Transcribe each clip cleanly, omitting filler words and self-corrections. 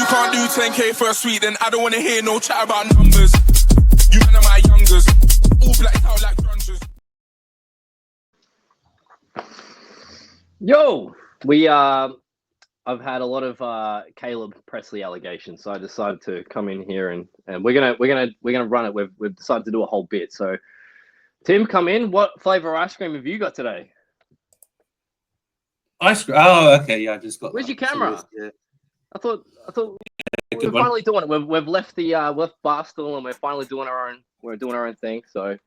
can't do 10K for a suite, then I don't want to hear no chat about numbers. You men are my youngers, all blacked out like grungers. Yo, I've had a lot of Caleb Presley allegations, so I decided to come in here and we're gonna run it. We've decided to do a whole bit. So, Tim, come in. What flavor ice cream have you got today? Ice cream. Oh, okay. Yeah, I just got. Where's that. your camera? Yeah. I thought Yeah, we're finally doing it. We've left the left Barstool and we're finally doing our own. We're doing our own thing. So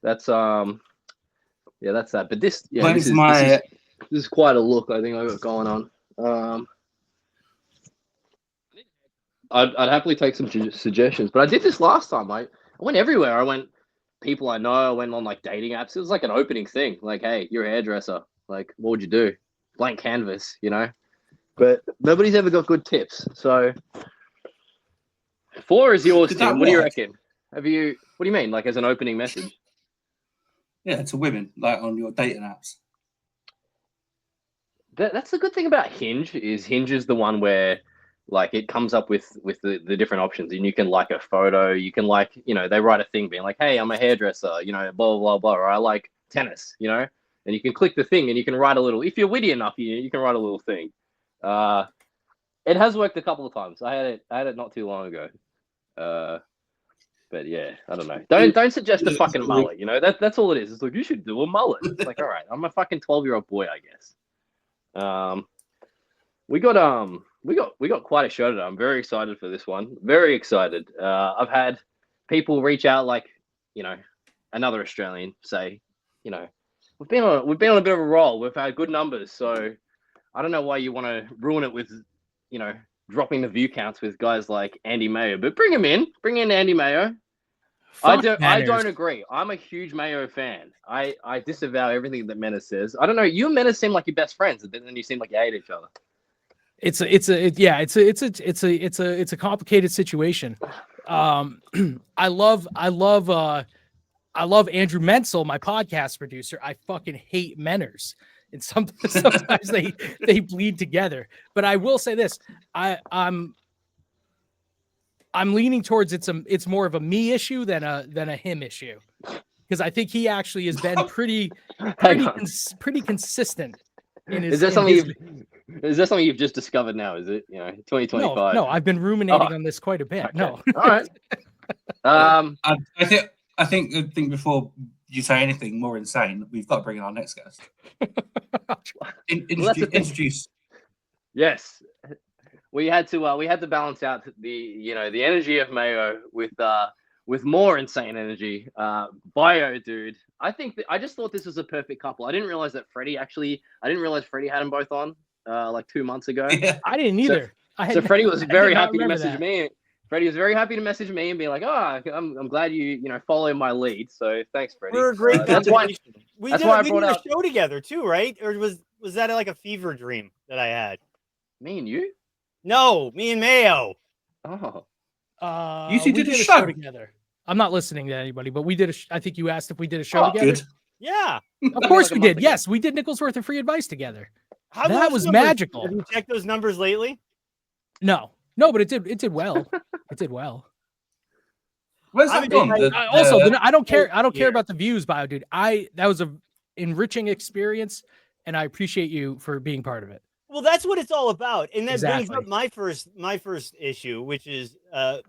that's yeah, that's that. But this this is quite a look I think I got going on. I'd happily take some suggestions, but I did this last time. I went everywhere. I went people I know. I went on like dating apps. It was like an opening thing. Like, hey, you're a hairdresser. Like, what would you do? Blank canvas, you know. But nobody's ever got good tips. So 4 is yours, Tim. What do you reckon? Have you? What do you mean? Like as an opening message? Yeah, to women, like on your dating apps. That's the good thing about Hinge. Is Hinge is the one where like it comes up with the different options, and you can like a photo. You can like, you know, they write a thing being like, hey, I'm a hairdresser, you know, blah blah blah, or I like tennis, you know, and you can click the thing and you can write a little. If you're witty enough, you can write a little thing. It has worked a couple of times. I had it not too long ago. But yeah, I don't know. Don't suggest a fucking mullet. You know, that's all it is. It's like, you should do a mullet. It's like, all right, I'm a fucking 12-year-old boy, I guess. We got quite a show today. I'm very excited for this one. Very excited. I've had people reach out, like, you know, another Australian say, you know, we've been on a bit of a roll. We've had good numbers, so I don't know why you want to ruin it with, you know, dropping the view counts with guys like Andy Mayo. But bring him in. Bring in Andy Mayo. I don't agree. I'm a huge Mayo fan. I disavow everything that Menace says. I don't know. You and Menace seem like your best friends, and then you seem like you hate each other. It's a complicated situation. I love Andrew Menzel, my podcast producer. I fucking hate Menners. And sometimes they bleed together. But I will say this: I'm leaning towards it's more of a me issue than a him issue, because I think he actually has been pretty consistent in his. Is that something you've just discovered now? Is it, you know, 2025? No, I've been ruminating on this quite a bit. Okay. No, all right. I think before you say anything more insane, we've got to bring in our next guest. Introduce. Yes, we had to balance out the energy of Mayo with more insane energy. Biodude. I just thought this was a perfect couple. I didn't realize Freddie had them both on like 2 months ago. Yeah. I didn't either. So Freddie was very happy to message me. Freddie was very happy to message me and be like, "Oh, I'm glad you follow my lead." So thanks, Freddie. We're a great that's why we did a show together too, right? Or was that like a fever dream that I had? Me and you? No, me and Mayo. Oh, you two did a show together. I'm not listening to anybody, but we did I think you asked if we did a show together. Good. Yeah, of course we did. Yes, we did Nickel's-worth of free advice together. That was magical. Have you checked those numbers lately? No, but it did well. It did well. Where's that gone? I don't care. I don't care about the views, Biodude. That was an enriching experience, and I appreciate you for being part of it. Well, that's what it's all about, and that brings up my first issue, which is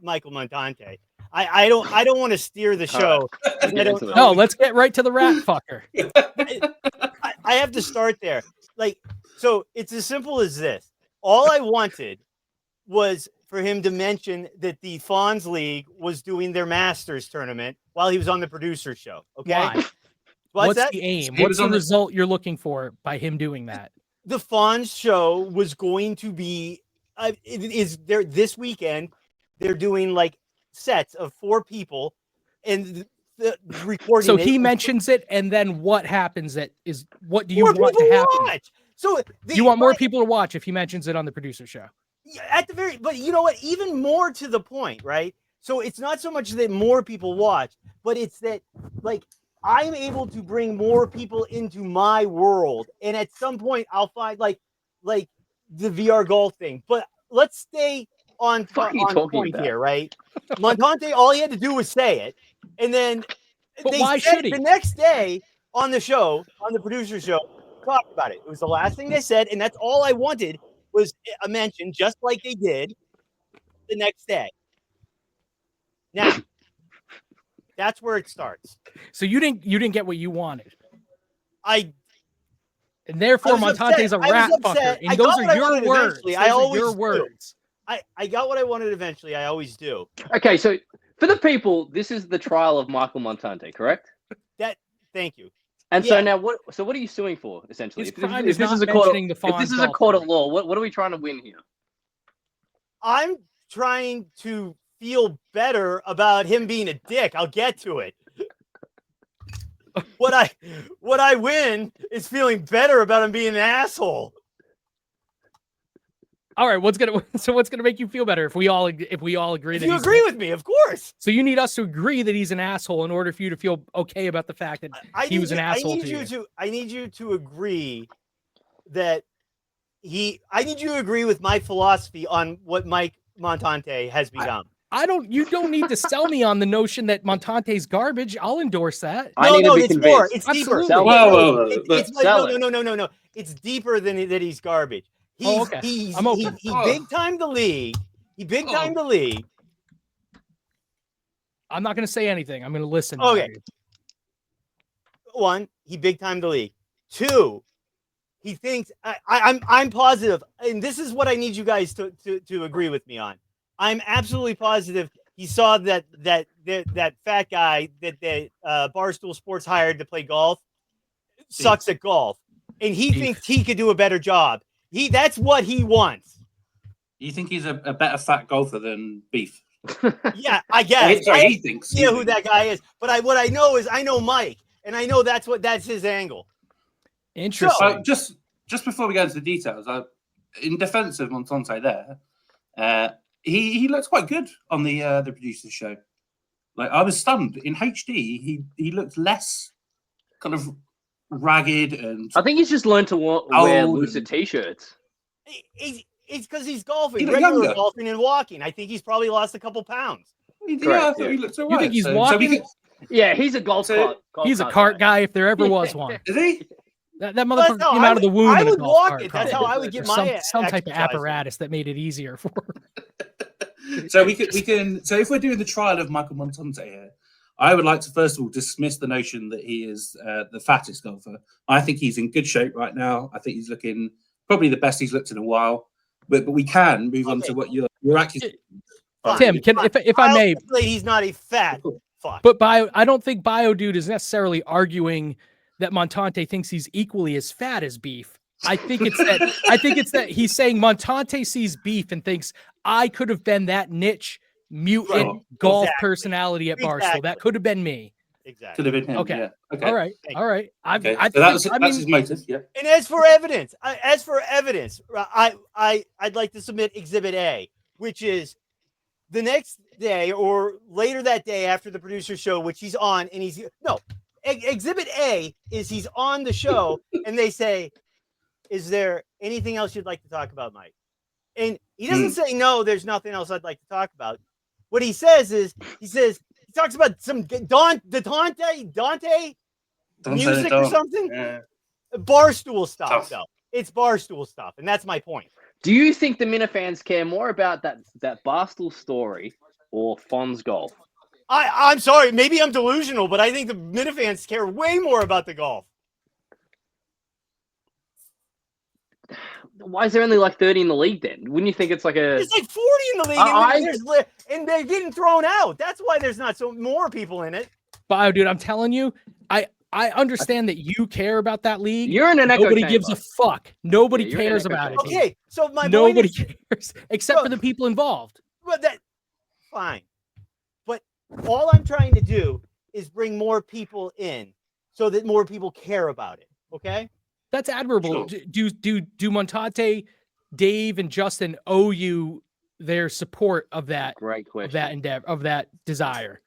Michael Montante. I don't want to steer the show. No, let's get right to the rat fucker. I have to start there. Like, so it's as simple as this. All I wanted was for him to mention that the Fonz League was doing their Masters tournament while he was on the producer show. Okay. Why? What's the aim? What's the result you're looking for by him doing that? The Fonz show was going to be this weekend. They're doing like sets of 4 people and the recording. So he mentions it, and then what happens? What do you want to happen? Watch. So you want more people to watch if he mentions it on the producer show. But you know what? Even more to the point, right? So it's not so much that more people watch, but it's that like I'm able to bring more people into my world, and at some point I'll find like the VR golf thing. But let's stay on Fuck are you talking point about? here, right? Montante, all he had to do was say it, and then But they why said should it he? the next day on the show, on the producer show, talked about it. It was the last thing they said, and that's all I wanted was a mention, just like they did the next day. Now, that's where it starts. So you didn't get what you wanted, I and therefore I was Montante's upset. a rat I was upset. fucker. And I those got are what I your wanted words. eventually. Those I are always your do. words. I got what I wanted eventually. I always do. Okay, so for the people, this is the trial of Michael Montante, correct? Thank you. And Yeah. so now, what are you suing for essentially? His crime is this not is a court, mentioning the if Fonz this is a golf court of tournament. law, what are we trying to win here? I'm trying to feel better about him being a dick. I'll get to it. What I win is feeling better about him being an asshole. All right, what's gonna make you feel better if we all agree If that you agree with me, of course. So you need us to agree that he's an asshole in order for you to feel okay about the fact that he was an asshole to you. I need you to agree that I need you to agree with my philosophy on what Mike Montante has become. You don't need to sell me on the notion that Montante's garbage. I'll endorse that. It's more. It's deeper. Absolutely. No. It's deeper than that. He's garbage. Okay. I'm open. He big time the league. I'm not going to say anything. I'm going to listen. Okay. One, he big time the league. Two, he thinks I'm positive, and this is what I need you guys to agree with me on. I'm absolutely positive he saw that fat guy that Barstool Sports hired to play golf sucks at golf, and he thinks he could do a better job. That's what he wants. You think he's a better fat golfer than Beef? Yeah, I guess. He thinks. Yeah, who that guy is. But what I know is I know Mike, and I know that's his angle. Interesting. So, just before we go into the details, in defense of Montante there, he looks quite good on the producer's show. Like, I was stunned. In HD, he looked less kind of ragged and. I think he's just learned to wear looser t-shirts. It's because he's golfing, He regular golfing and walking. I think he's probably lost a couple pounds. Yeah, I thought he looked all right. You think he's walking? Yeah, he's a golf cart. He's a cart guy if there ever was one. Is he? That motherfucker came out of the womb. I in a would golf walk cart, it. That's how I would get my some type of apparatus that made it easier for him. So we can. So if we're doing the trial of Michael Montante here, I would like to first of all dismiss the notion that he is the fattest golfer. I think he's in good shape right now. I think he's looking probably the best he's looked in a while. But we can move on to what you're actually. Tim, if I may, he's not a fat fuck. But I don't think Biodude is necessarily arguing that Montante thinks he's equally as fat as Beef. I think it's that he's saying Montante sees Beef and thinks I could have been that niche mutant golf personality at Barstool. That could have been me. Exactly. Could have been him. Okay. Yeah. Okay. All right. That's his motive. Yeah. And as for evidence, I'd like to submit Exhibit A, which is the next day or later that day after the producer show, which he's on, and Exhibit A is he's on the show, and they say, "Is there anything else you'd like to talk about, Mike?" And he doesn't say no. There's nothing else I'd like to talk about. What he says is he talks about some Dante music or something. Yeah. Barstool stuff, though. It's Barstool stuff, and that's my point. Do you think the Minifans care more about that Barstool story or Fonz golf? I'm sorry, maybe I'm delusional, but I think the Minifans care way more about the golf. Why is there only like 30 in the league then? Wouldn't you think it's like There's like 40 in the league, and they're getting thrown out. That's why there's not so more people in it. Dude, I'm telling you, I understand that you care about that league. You're in an echo Nobody chamber. gives a fuck. Nobody cares about it. Okay, so nobody cares except for the people involved. Well, fine. But all I'm trying to do is bring more people in so that more people care about it. Okay? That's admirable. Sure. Do Montante, Dave, and Justin owe you their support of that? Great question. Of that endeavor, of that desire.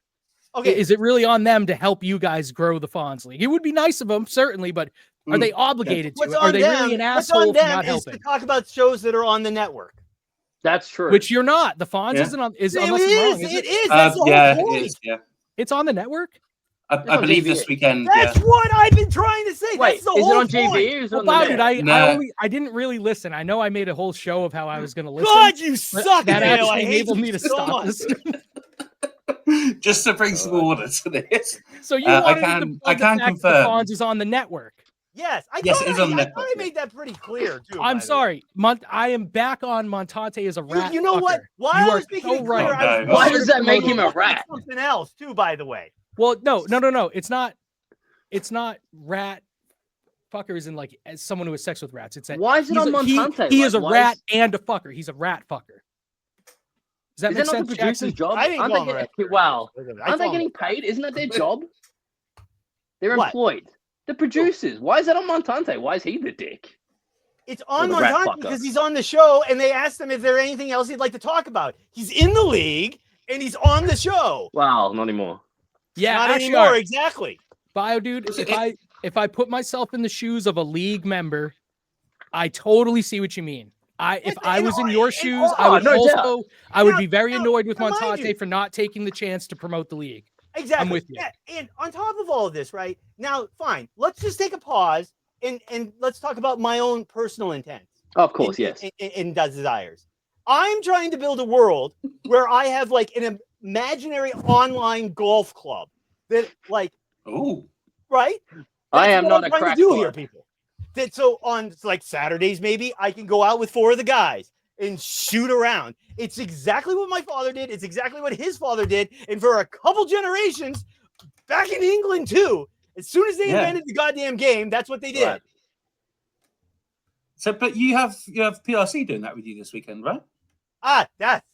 Okay. Is it really on them to help you guys grow the Fonz League? It would be nice of them, certainly, but are they obligated to? Are they really an asshole for not helping? To talk about shows that are on the network. That's true. which you're not. The Fonz Yeah. isn't on. Is It unless I'm wrong, is. is It it? is. That's the whole Yeah, point. it is. Yeah, It's on the network. I on believe TV. this weekend. That's Yeah. what I've been trying to say. Wait, That's the is it whole on GB point. or is it Well, on the Biodude, net? No. I didn't really listen. I know I made a whole show of how I was going to listen. God, you but suck, that Mayo. I actually hate enabled you me to so stop much. listening. Just to bring some order to this. So you I wanted can- to plug I the can fact that the confirm. Fonz is on the network. Yes, Yes, it is on I Netflix, thought I yeah. made that pretty clear too. by I'm the way. sorry. I am back on Montante as a rat. You know what? fucker. While You I are was making so it clear, right. I was No. Why going does to that make promote him a rat? Something else too, by the way. Well, no. It's not rat fuckers and like as someone who has sex with rats. It's that Why is it he's on a- he- Montante? He Like, is a why rat is- and a fucker. He's a rat fucker. Does that Is make that not sense, the producer's Jackson? job? I didn't Aren't call they him a getting, rat. wow. I Aren't call they him getting paid? Isn't that their job? They're What? employed. The producers. Why is that on Montante? Why is he the dick? It's on the rat Montante fucker. because he's on the show, and they asked him if there's anything else he'd like to talk about. He's in the league, and he's on the show. Wow, not anymore. Yeah, Not actually, anymore, all right. exactly. Biodude, if I put myself in the shoes of a league member, I totally see what you mean. If I was in your shoes, I would no doubt. also I would Now- be very now, annoyed with mind Montante you- for not taking the chance to promote the league. Exactly. I'm with you. Yeah, and on top of all of this, right now, fine. Let's just take a pause and let's talk about my own personal intent. Of course, yes. And desires. I'm trying to build a world where I have like an imaginary online golf club that, like, Oh, right? I That's am what not I'm a trying crack to do club. here, people. That so on like Saturdays, maybe I can go out with 4 of the guys and shoot around. It's exactly what my father did. It's exactly what his father did. And for a couple generations back in England too, as soon as they invented the goddamn game, that's what they did. Right. so but you have PRC doing that with you this weekend, right?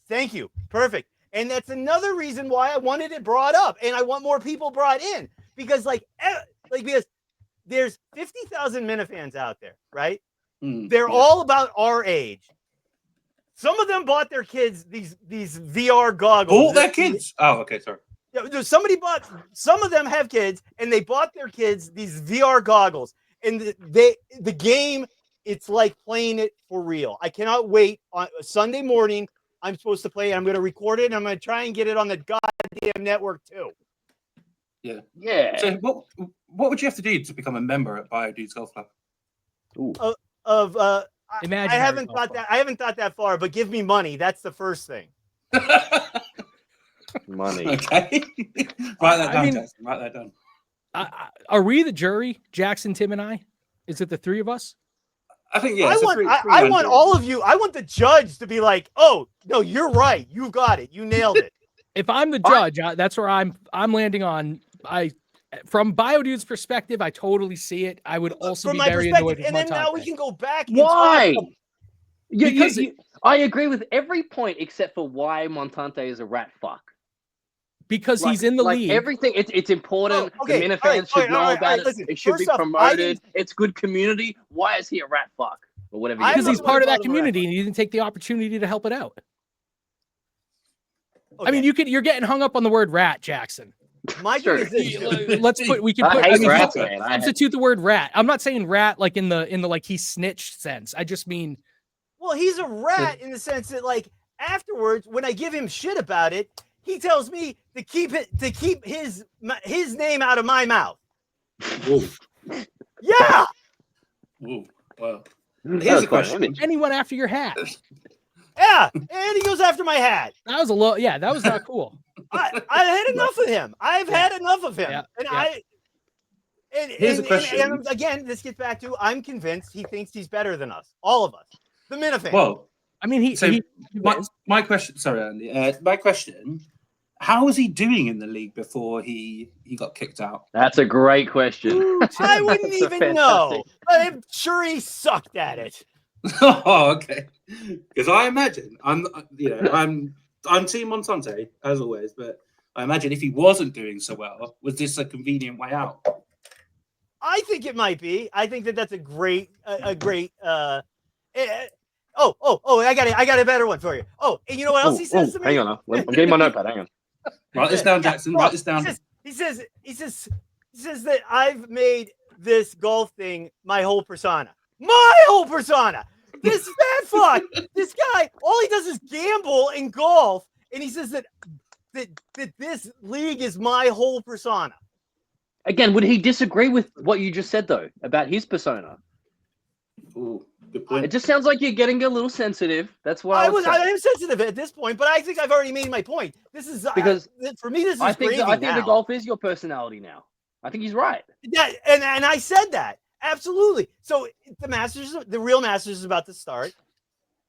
Thank you. Perfect. And that's another reason why I wanted it brought up, and I want more people brought in because, because there's 50,000 Minifans out there, right? They're all about our age. Some of them bought their kids these VR goggles. All their kids. Oh, okay, sorry. Yeah, some of them have kids, and they bought their kids these VR goggles, and the game. It's like playing it for real. I cannot wait. On Sunday morning, I'm supposed to play. I'm going to record it, and I'm going to try and get it on the goddamn network too. Yeah. Yeah. So what would you have to do to become a member at Biodude's Golf Club? I Imaginary haven't golf thought club. that. I haven't thought that far, but give me money. That's the first thing. Money. Okay. Write that I down, mean- Jackson. Write that down. Are we the jury? Jackson, Tim, and I? Is it the three of us? I think yeah. I it's a want. three- I three-man want deal. all of you. I want the judge to be like, "Oh no, you're right. You got it. You nailed it." If I'm the judge, that's where I'm landing on. From Biodude's perspective, I totally see it. I would also From be my very annoyed perspective, with and then now we Montante. can go back. And Why? talk- Because I agree with every point except for why Montante is a rat fuck. because he's in the league. Everything, it's important. Oh, okay, The Minifans all right, should know all right, about it. listen, It should be first off, I promoted. didn't- It's good community. Why is he a rat fuck? Or whatever. I'm Because not he's worried part of about that him, community and he didn't take the opportunity to help it out. I Okay. mean, you're getting hung up on the word rat, Jackson. My Sure. thing is this. We can I put hate rats, man. substitute the word rat. I'm not saying rat like in the like he snitched sense. I just mean Well, he's a rat in the sense that, like, afterwards, when I give him shit about it, he tells me to keep his name out of my mouth. Whoa. Yeah. Whoa. Wow. That Here's was a quite question. an image. and he went after your hat. Yeah, and he goes after my hat. That was that was not cool. I had enough of him. I've had enough of him. Yeah, And yeah. Here's a question. And again, this gets back to I'm convinced he thinks he's better than us, all of us. The Minifan. Well, I mean, so my question. Sorry, Andy. My question: how was he doing in the league before he got kicked out? That's a great question. I wouldn't That's a even know. fantastic- I'm sure he sucked at it. Oh, okay. Because I imagine I'm Team Montante as always, but I imagine if he wasn't doing so well, was this a convenient way out? I think it might be. I think that's a great. I got a better one for you. Oh, and you know what else he says to me? Hang on, I'm getting my notepad. Hang on. Write this down, Jackson. Write this down. He says that I've made this golf thing my whole persona. My whole persona. This fat fuck, this guy, all he does is gamble and golf, and he says that this league is my whole persona. Again, would he disagree with what you just said though about his persona? Ooh, good point. It just sounds like you're getting a little sensitive. That's what I am sensitive at this point, but I think I've already made my point. This is because for me. This is I think now. the golf is your personality now. I think he's right. Yeah, and I said that absolutely. So the real Masters is about to start.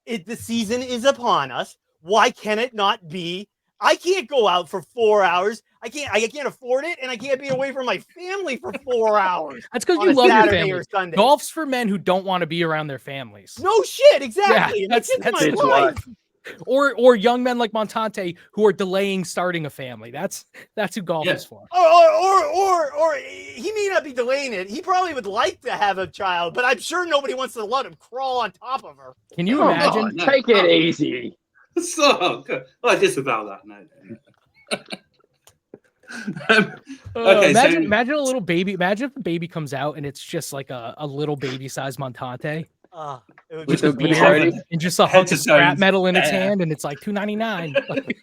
The season is upon us. Why can it not be? I can't go out for 4 hours. I can't afford it, and I can't be away from my family for 4 hours. That's because you love Saturday your or family. Sunday. Golf's for men who don't want to be around their families. No shit, exactly. Yeah, that's my it's wife. Or young men like Montante who are delaying starting a family. That's who golf is for. Or he may not be delaying it. He probably would like to have a child, but I'm sure nobody wants to let him crawl on top of her. Can you imagine? Take it easy. So good. I disavow that. No. Imagine a little baby. Imagine if the baby comes out and it's just like a little baby-sized Montante. It would With be the beard and just a hunk of scrap metal in its hand, and it's like $2.99.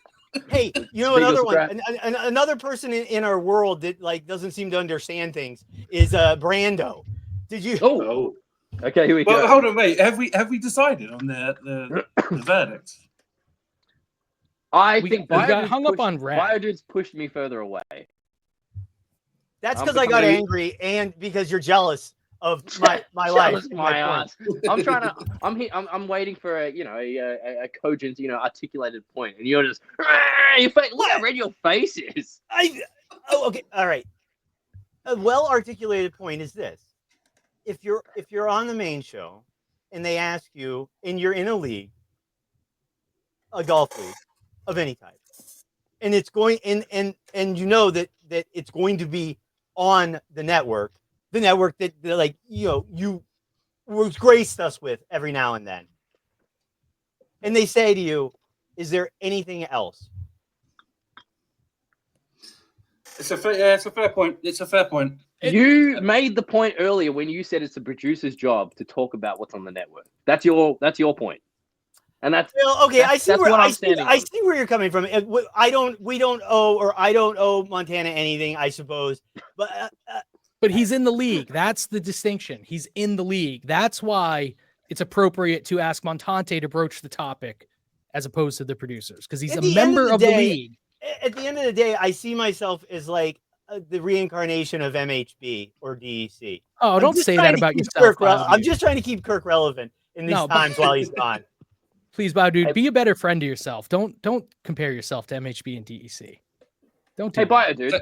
Hey, you know another one, another person in our world that like doesn't seem to understand things is Brando. Did you? Oh, okay. Here we go. Hold on, wait. Have we decided on the verdict? I we think got hung up on red. Biodude's pushed me further away. That's because I got angry and because you're jealous of my life. My ass. I'm waiting for a cogent, articulated point, and you're just your face. Look how red your face is. Okay, all right. A well-articulated point is this: if you're on the main show, and they ask you, and you're in a league, a golf league of any type, and it's going and you know that it's going to be on the network that like you graced us with every now and then, and they say to you, is there anything else? It's a fair point. It's a fair point. You made the point earlier when you said it's the producer's job to talk about what's on the network. That's your point. And that's okay. I see where you're coming from. We don't owe Montana anything, I suppose. But he's in the league. That's the distinction. He's in the league. That's why it's appropriate to ask Montante to broach the topic as opposed to the producers, because he's a member of the league. At the end of the day, I see myself as like the reincarnation of MHB or DEC. Oh, don't say that about yourself. I'm just trying to keep Kirk relevant in these times while he's gone. Please, Biodude, be a better friend to yourself. Don't compare yourself to MHB and DEC. Don't do Hey, that. Biodude.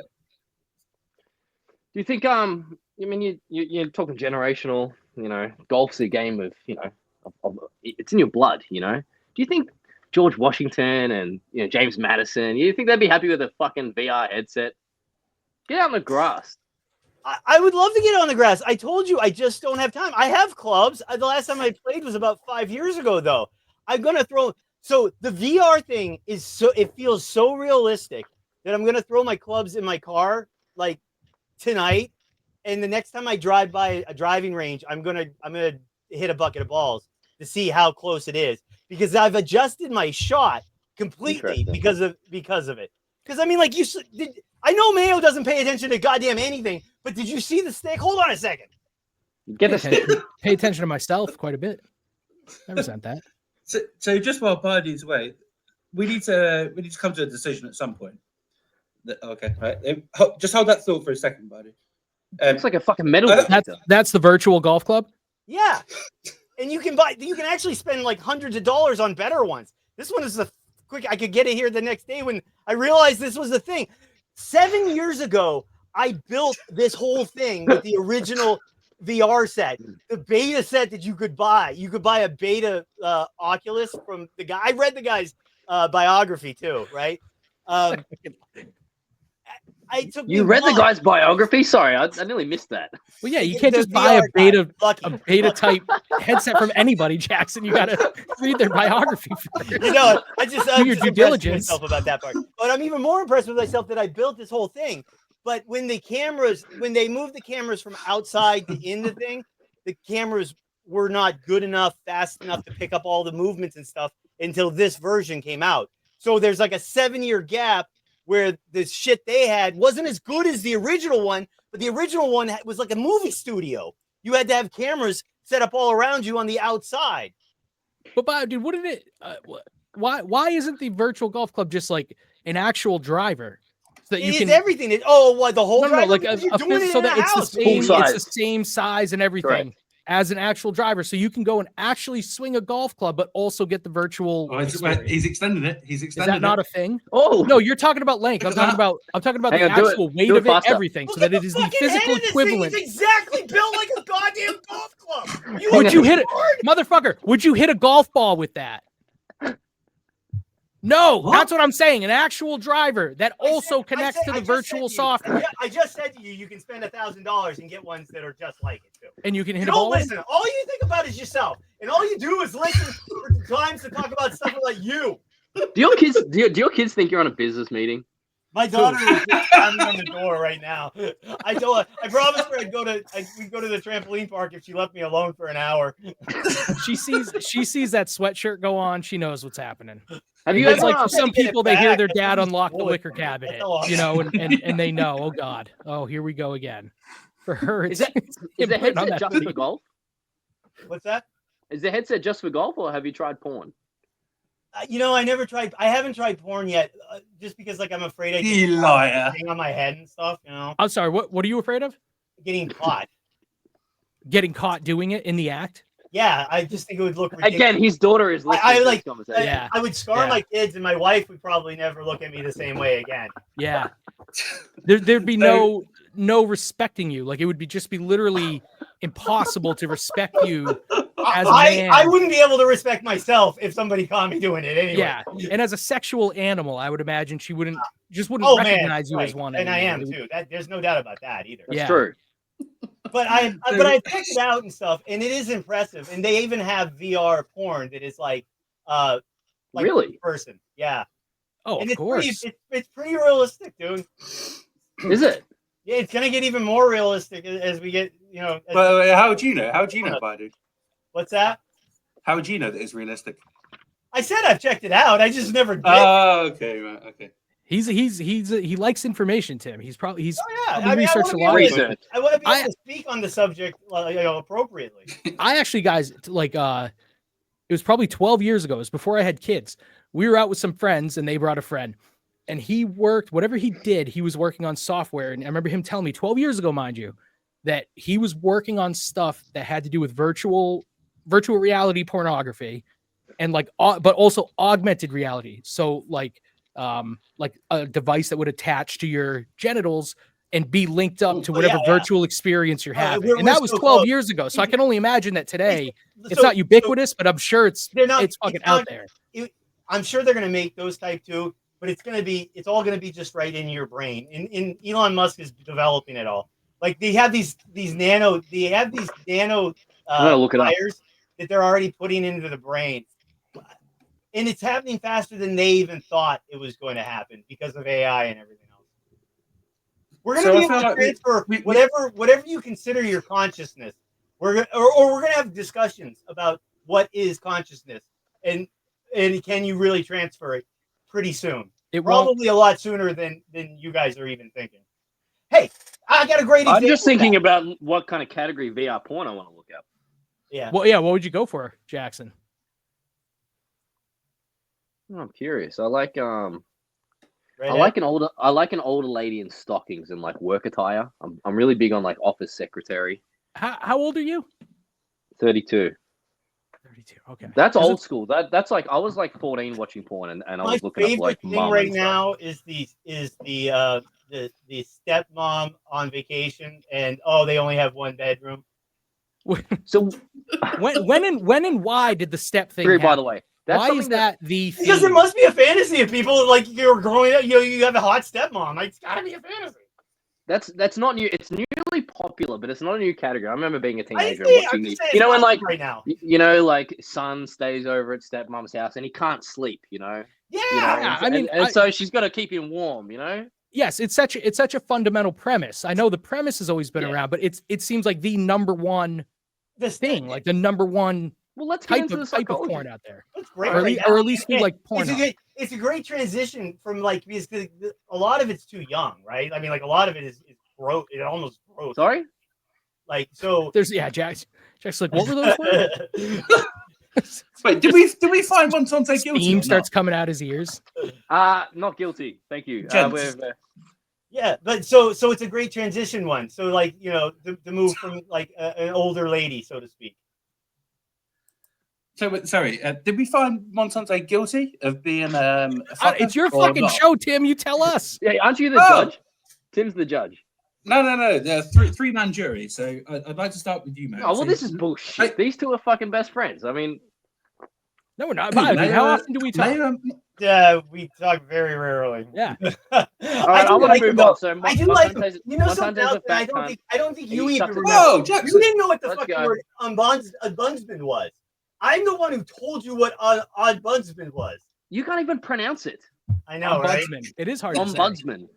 Do you think you're talking generational, golf's a game of, it's in your blood, Do you think George Washington and James Madison, you think they'd be happy with a fucking VR headset? Get out on the grass. I would love to get on the grass. I told you I just don't have time. I have clubs. The last time I played was about 5 years ago, though. I'm gonna throw. So the VR thing it feels so realistic that I'm gonna throw my clubs in my car like tonight, and the next time I drive by a driving range, I'm gonna hit a bucket of balls to see how close it is, because I've adjusted my shot completely because of it. Because I mean, like I know Mayo doesn't pay attention to goddamn anything, but did you see the stick? Hold on a second. Get the stick. Pay attention to myself quite a bit. I resent that. So just while Biodude's away, we need to come to a decision at some point. Okay, right. Just hold that thought for a second, Biodude. It's like a fucking metal. That's the virtual golf club. Yeah, and you can actually spend like hundreds of dollars on better ones. This one is quick. I could get it here the next day when I realized this was the thing. 7 years ago, I built this whole thing with the original VR set, the beta set that you could buy. You could buy a beta Oculus from the guy. I read the guy's biography too, right? You read the guy's biography? Sorry, I nearly missed that. Well, yeah, you can't just buy a beta type headset from anybody, Jackson. You got to read their biography first. I just do your due diligence myself about that part. But I'm even more impressed with myself that I built this whole thing. But when they moved the cameras from outside to in the thing, the cameras were not good enough, fast enough to pick up all the movements and stuff until this version came out. So there's like a 7-year gap where the shit they had wasn't as good as the original one, but the original one was like a movie studio. You had to have cameras set up all around you on the outside. But Biodude, wouldn't it? Why isn't the virtual golf club just like an actual driver? So that you can everything. The whole driver? like You're doing it so in that a it's house. the same, size. it's the same size and everything. Correct. As an actual driver, so you can go and actually swing a golf club, but also get the virtual. He's extending it. He's Is extending that not a thing? Oh No, you're talking about length. I'm Look at talking about Hang the on, do it. actual weight Do it of it, faster. everything, so Look that at it is the fucking physical head of this equivalent. thing. He's exactly built like a goddamn golf club. Would you hit it, motherfucker? Would you hit a golf ball with that? No, What? that's what I'm saying. An actual driver that also connects to the I just virtual said to you- software, I just said to you, you can spend $1,000 and get ones that are just like it too. and you can hit You a don't ball. with it? listen. All you think about is yourself, and all you do is listen for times to talk about stuff like you. do your kids think you're on a business meeting? My daughter is just pounding on the door right now. I told her, I promised her we'd go to the trampoline park if she left me alone for an hour. She sees that sweatshirt go on. She knows what's happening. Have you It's ever? like for some to get it people, they hear back. their That's dad what he's unlock the doing. liquor cabinet, That's all. you know, and they know, oh God, oh here we go again. For her, Is it's that it's is the imprinted on headset that just for booty. golf? What's that? Is the headset just for golf, or have you tried porn? I never tried. I haven't tried porn yet, just because like I'm afraid I You get liar. thing on my head and stuff. I'm sorry. What are you afraid of? Getting caught. Getting caught doing it in the act? Yeah, I just think it would look ridiculous. Again, his daughter is listening I to like- this conversation. Yeah. I would scar Yeah. my kids, and my wife would probably never look at me the same way again. Yeah. There'd be no respecting you. Like it would be literally impossible to respect you as a man. I wouldn't be able to respect myself if somebody caught me doing it anyway. Yeah. And as a sexual animal, I would imagine she wouldn't Oh man, recognize you as right. one. and I anymore. am It would- too. There's no doubt about that either. That's Yeah. true. But I checked it out and stuff, and it is impressive. And they even have VR porn that is like Really? person. Yeah. Oh, And of it's course. it's pretty realistic, dude. Is it? Yeah, it's gonna get even more realistic as we get, But how would you know? How would you know, Baidu? what's that? How would you know that it's realistic? I said I've checked it out. I just never did. Oh, okay, right, okay. He likes information, Tim. He's Oh yeah, probably I researched want a to be lot. able to- Research. I want to be I- able to speak on the subject, appropriately. I actually, guys, like, it was probably 12 years ago. It was before I had kids. We were out with some friends, and they brought a friend, and he worked, whatever he did, he was working on software. And I remember him telling me 12 years ago, mind you, that he was working on stuff that had to do with virtual reality pornography, and but also augmented reality. So like a device that would attach to your genitals and be linked up to whatever virtual experience you're having. we're And that was so 12 close. years ago. So I can only imagine that today it's So- not ubiquitous, but I'm sure it's They're not- it's fucking it's not- out there. I'm sure they're going to make those type too, but it's all going to be just right in your brain. And Elon Musk is developing it all. Like they have these nano I'm gonna look it up. wires that they're already putting into the brain. And it's happening faster than they even thought it was going to happen because of AI and everything else. We're going So to I be able feel to like transfer we- whatever you consider your consciousness. We're going to have discussions about what is consciousness and can you really transfer it pretty soon? It won't. Probably a lot sooner than you guys are even thinking. Hey, I got a great example. I'm just of thinking that. about what kind of category VR porn I want to look up. Yeah. Well, yeah. What would you go for, Jackson? I'm curious. I like Right I like an older lady in stockings and like work attire. I'm really big on like office secretary. How old are you? 32. 32. Okay. That's Is old it- school. That's like I was like 14 watching porn and I My was looking up favorite like thing mom right and stuff. now is the stepmom on vacation and they only have one bedroom. So when and why did the step thing by happen? the way, that's Why is something that the Because theme? it must be a fantasy of people like you're growing up. You have a hot stepmom. Like, it's gotta be a fantasy. that's not new. It's newly popular, but it's not a new category. I remember being a teenager and I'm watching just the, saying when it's like right now. like son stays over at stepmom's house and he can't sleep. Yeah. I mean, so she's got to keep him warm. Yes, it's such a fundamental premise. I know the premise has always been Yeah. around, but it seems like the number one thing, like the number one Well, let's get into the type of psychology. porn out there. That's great. Or at least we like porn. It's a great transition from like because a lot of it's too young, right? I mean, like a lot of it is gross. It almost gross. Sorry. Like so. There's Jack's like, what were those words? Wait, did we find Montante guilty? Steam or starts not? coming out his ears. Not guilty. Thank you. Gents. Yeah, but so it's a great transition one. So like the move from like an older lady, so to speak. So sorry, did we find Montante guilty of being a fucker It's your or fucking not? show, Tim. You tell us. Yeah, aren't you the judge? Tim's the judge. No. They're three-man jury. So I'd like to start with you, man. Oh, well, So- this is bullshit. These two are fucking best friends. I mean, No, we're not. How often do we talk? Yeah, we talk very rarely. Yeah. all right, I want to move on. So I do like him. Montante's- You know Montante's something a else? fat I don't think you He even sucks remember. his Whoa, You Jackson! didn't know what the Let's fucking go. word ombudsman was. I'm the one who told you what ombudsman was. You can't even pronounce it. I know, right? Ombudsman. It is hard to say. Ombudsman.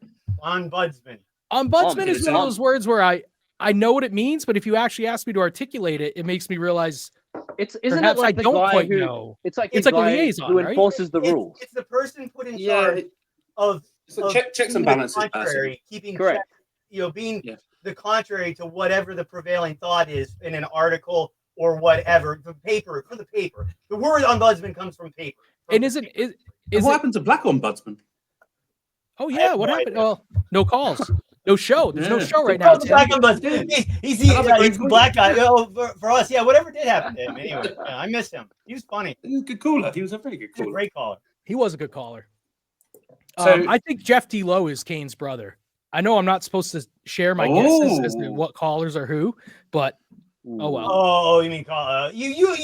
Ombudsman. Ombudsman is It's one of those words where I know what it means, but if you actually ask me to articulate it, it makes me realize Isn't perhaps it like I the don't guy quite who? know. It's like It's the like a guy liaison, who right? enforces the rules. It's the person put in Yeah, charge of so checks and being the balances. contrary, keeping Correct. check, being Yeah. the contrary to whatever the prevailing thought is in an article or whatever. The paper. The word ombudsman comes from paper. And is What happened to Black Ombudsman? Oh I yeah, have what no happened? idea. Well, no calls, no show. There's no Yeah. show right now. Oh, the black Tim. ombudsman. He's Another great the point. black guy. For us, yeah. Whatever did happen to him, anyway. Yeah, I missed him. He was funny. He was a good caller. He was a very good He's a caller. great caller. He was a good caller. So- I think Jeff D. Lowe is Kane's brother. I know I'm not supposed to share my guesses as to Oh. what callers are who, but oh well. Oh, you mean call? You ruin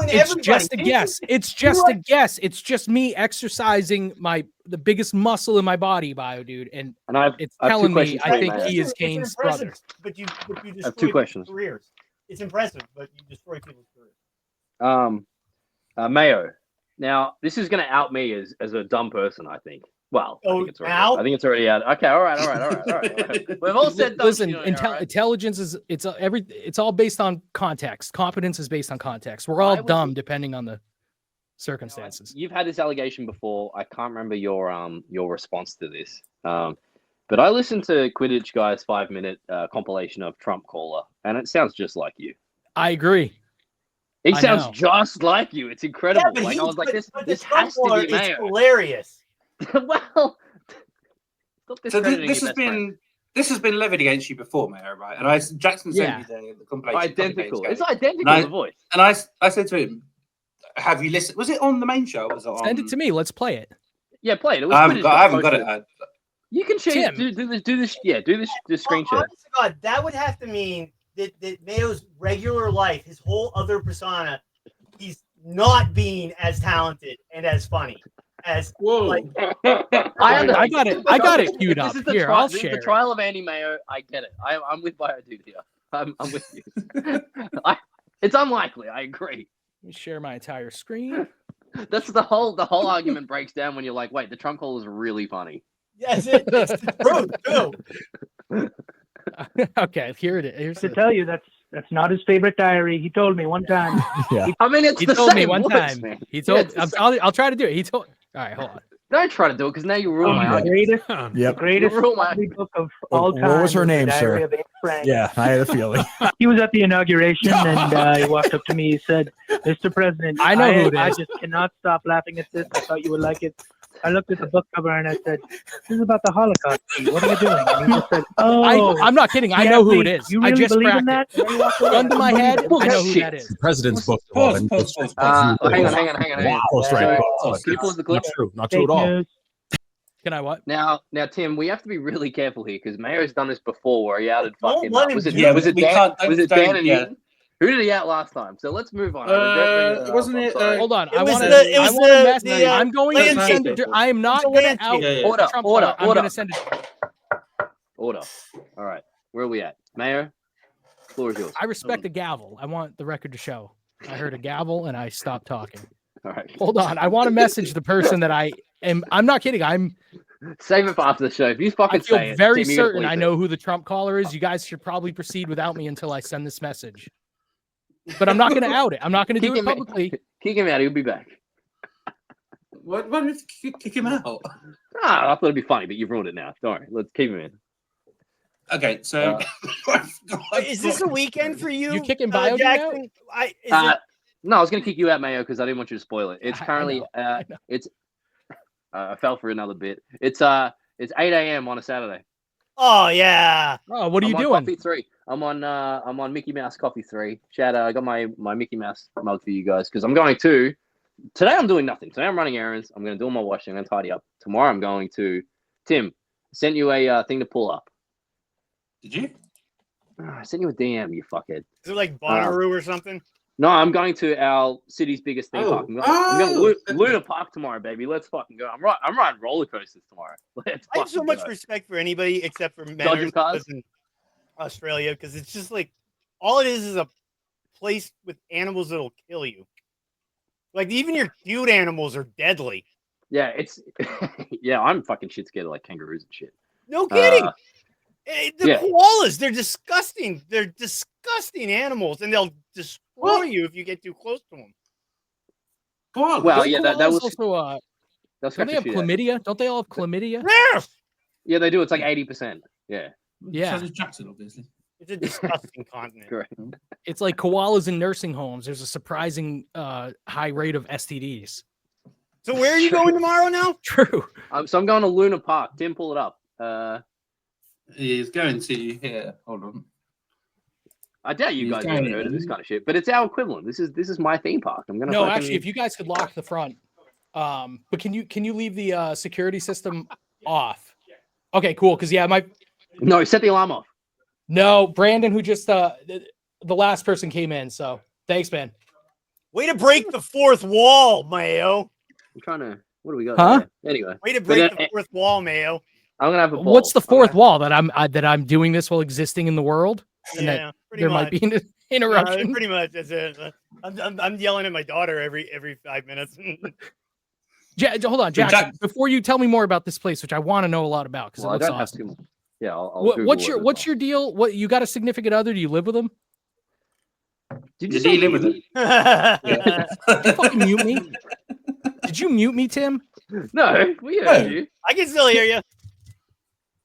It's everybody. just a guess. It's just a like- guess. It's just me exercising the biggest muscle in my body, Biodude, and And I've it's I have two telling me questions I for you, think Mayo. he is It's Kane's impressive, brother. But you destroy have two questions. people's careers. It's impressive, but you destroy people's careers. Mayo. Now, this is going to out me as a dumb person, I think. Well, Oh, I now? think it's already out. Okay, all right. We've all said dumb Listen, shit, all right? intelligence is it's all based on context. Competence is based on context. We're Why all was dumb depending on the circumstances. You've had this allegation before. I can't remember your response to this. But I listened to Quidditch Guy's 5-minute compilation of Trump Caller, and it sounds just like you. I agree. It I sounds know. just like you. It's incredible. but Like I was like, this the has Trump to be war is Mayo. hilarious. Well, stop So discrediting this your has best friend. this has been levied against you before, Mayor, right? And Jackson sent me the compilation. Identical. It's It's identical. And I- The voice. And I said to him, "Have you listened? Was it on the main show? Or was it on? Send it to me. Let's play it. Yeah, play it. It was I haven't Quidditch got, Guy I haven't got posted it. You can share. Tim. Do this. Yeah, do this screen share. Honest to God, that would have to mean that Mayo's regular life, his whole other persona, he's not being as talented and as funny as Whoa! like I got it. I got it queued This up is the here. trial, I'll this is share. the it. trial of Andy Mayo. I get it. I'm with Biodude here. I'm with you. It's unlikely. I agree. Let me share my entire screen. That's the whole argument breaks down when you're like, wait, the Trump call is really funny. yes, it's the truth too. Okay, here it is. Here's To the, tell you that's not his favorite diary. He told me one time. I mean, it's he the told me same one voice, time. man. He told. it's the I'll try to do it. He told. All right, hold on. Don't try to do it because now you ruin my the argument. greatest, Yep. greatest You ruined my- comedy book of What- all what time. was her The name, Diary sir? of Anne Frank. Yeah, I had a feeling. He was at the inauguration and he walked up to me. He said, "Mr. President, I know who it I is." just cannot stop laughing at this. I thought you would like it." I looked at the book cover and I said, "This is about the Holocaust. What are you doing?" And he just said, "Oh, I'm not kidding. I yeah, know who wait, it is. You I really just believe in cracked that?" And then he walked away. Gun to my head. I know who Shit. that is. The president's book. of all, Pause, and pause, it's- pause, it's- pause. Hang on. Post right. So- Post. Can you pause the clip? Not true. Not true Fake at all. news. Can I what? Now, Tim, we have to be really careful here because Mayo's done this before where he outed Don't fucking. let him Was it do it. was it We Dan? can't- Was it don't- Dan and yeah. Ian? Who did he out last time? So let's move on. I regret bringing it up. Wasn't I'm it, sorry. Hold on. It I was want the- to. it was I want to the- message. the, I'm going to landscape. send it. I am not The going to landscape. out. Yeah, yeah. Order, Trump order, caller. I'm order. going to send it. Order. All right. Where are we at? Mayo, floor is yours. I respect the gavel. I want the record to show. I heard a gavel and I stopped talking. All right. Hold on. I want to message the person that I am. I'm not kidding. Save it for after the show. If you I fucking feel say it, very Tim, you're gonna certain bleep I it. know who the Trump caller is. You guys should probably proceed without me until I send this message. but I'm not going to out it. I'm not going to do Kick it him out. publicly. Kick him out. He'll be back. Why do you kick him out? Ah, I thought it'd be funny, but you've ruined it now. Don't worry. Let's keep him in. Okay, so Is this a weekend for you? You kicking Biodude Jackson? No, I was going to kick you out, Mayo, because I didn't want you to spoil it. It's currently I know. it's. I fell for another bit. It's 8 a.m. on a Saturday. Oh yeah. Oh, what are you I'm on doing? Coffee 3. I'm on Mickey Mouse Coffee 3. Shout out! I got my Mickey Mouse mug for you guys because I'm going to. Today I'm doing nothing. Today I'm running errands. I'm going to do all my washing. I'm going to tidy up. Tomorrow I'm going to. Tim, sent you a thing to pull up. Did you? I sent you a DM, you fuckhead. Is it like Bonnaroo or something? No, I'm going to our city's biggest theme park. I'm going to Luna Park tomorrow, baby. Let's fucking go. I'm riding roller coasters tomorrow. Let's I have so fucking much go. respect for anybody except for Dodging men cars? in Australia because it's just like all it is a place with animals that'll kill you. Like even your cute animals are deadly. Yeah, it's yeah. I'm fucking shit scared of like kangaroos and shit. No kidding. The yeah. koalas, they're disgusting. They're disgusting animals, and they'll destroy you if you get too close to them. Well, yeah, that was also. that's Don't they have chlamydia? Don't they all have chlamydia? Yes. Yeah, they do. It's like 80%. Yeah. Yeah. So does Jackson, obviously. It's a disgusting continent. Correct. It's like koalas in nursing homes. There's a surprising high rate of STDs. So where are you going tomorrow now? True. So I'm going to Luna Park. Tim, pull it up. He's going to here. Hold on. I doubt you guys have heard of this kind of shit, but it's our equivalent. This is my theme park. I'm gonna. No, actually, if you guys could lock the front, but can you leave the security system off? Okay, cool. Because no, set the alarm off. No, Brandon, who just the last person came in. So thanks, man. Way to break the fourth wall, Mayo. I'm trying to. What do we got? Huh? There? Anyway, Way to break the fourth wall, Mayo. I'm gonna have a ball. What's the fourth wall that I'm doing this while existing in the world? And Yeah, that pretty there much. might be an interruption. Pretty much. That's it. I'm yelling at my daughter every 5 minutes. Hold on, Jackson. Before you tell me more about this place, which I want to know a lot about because it looks awesome. Yeah, I'll what's your deal? What you got a significant other? Do you live with them? Did you live with him? Did you fucking mute me? Did you mute me, Tim? No, we heard you. I can still hear you.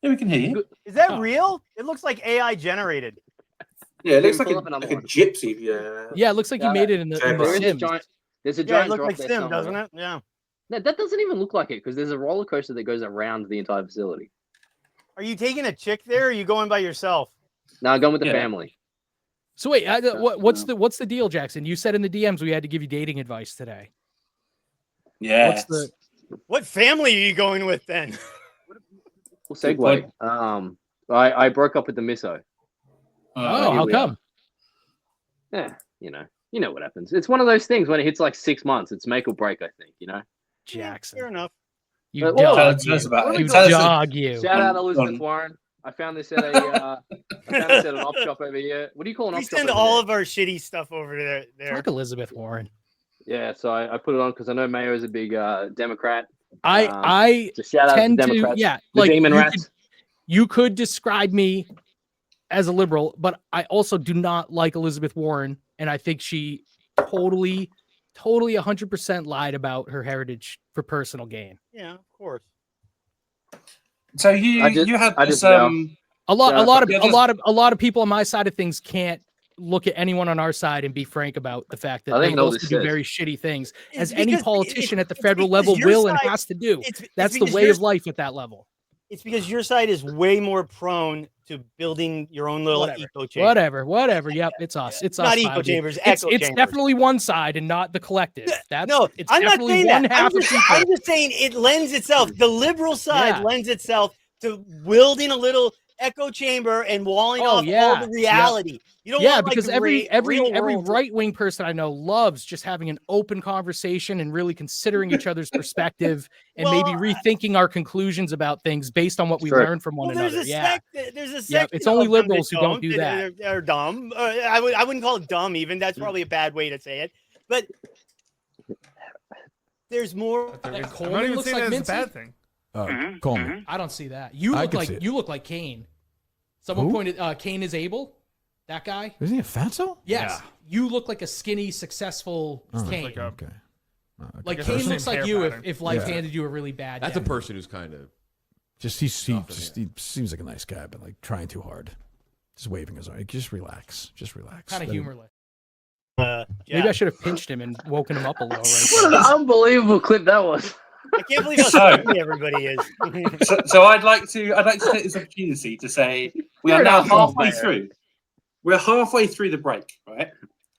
Yeah, we can hear you. Is that real? It looks like AI generated. Yeah, it looks like Pull a up another gypsy. Yeah. Yeah, it looks like you made it in the Sims. There's a Yeah, it giant looks drop like there Sim, somewhere. doesn't it? Yeah. No, that doesn't even look like it because there's a roller coaster that goes around the entire facility. Are you taking a chick there? Or are you going by yourself? No, I'm going with the family. So wait, what's the deal, Jackson? You said in the DMs we had to give you dating advice today. Yeah. What family are you going with then? We'll segue. I broke up with the misso. Oh, how come? Yeah, you know what happens. It's one of those things when it hits like 6 months, it's make or break. I think Jackson. Fair enough. You Tell us about it. dog you. Shout out Elizabeth Warren. I found this at an op shop over here. What do you call an op We shop? send all of our shitty stuff over there. Talk Elizabeth Warren. Yeah, so I put it on because I know Mayo is a big Democrat. I so shout out tend to Democrats. to, yeah, the like demon rats. You could describe me as a liberal, but I also do not like Elizabeth Warren, and I think she totally 100% lied about her heritage for personal gain. Yeah, of course. So you had this, a lot of people on my side of things can't look at anyone on our side and be frank about the fact that they also do very shitty things, as any politician at the federal level will and has to do. That's the way of life at that level. It's because your side is way more prone to building your own little echo chamber. Whatever. Yep, it's us. It's not us. Eco chambers. It's chambers. Definitely one side and not the collective. It's I'm not definitely saying one that. half of people. I'm just saying it lends itself. The liberal side lends itself to wielding a little echo chamber and walling off all the reality. You don't want because like every right wing person I know loves just having an open conversation and really considering each other's perspective and maybe rethinking our conclusions about things based on what we learn from one another. There's a sect. It's only liberals who don't do that. They're dumb. I wouldn't call it dumb. Even that's probably a bad way to say it. But there's more. I'm not even saying that's a bad thing. Coleman. I don't see that. You look like Kane. Someone pointed. Kane is able. That guy. Isn't he a fatso? Yes. You look like a skinny, successful Kane. Like Okay. Like Like a Kane same looks like hair you pattern. if life handed you a really bad. That's a day. person who's kind of. He seems like a nice guy, but like trying too hard. Just waving his arm. Just relax. Just relax. Kind of Let him- humorless. Yeah. Maybe I should have pinched him and woken him up a little. Right What an unbelievable clip that was. I can't believe how So- skinny everybody is. So I'd like to take this opportunity to say we You're are an now asshole, halfway Mayo. through. We're halfway through the break, right?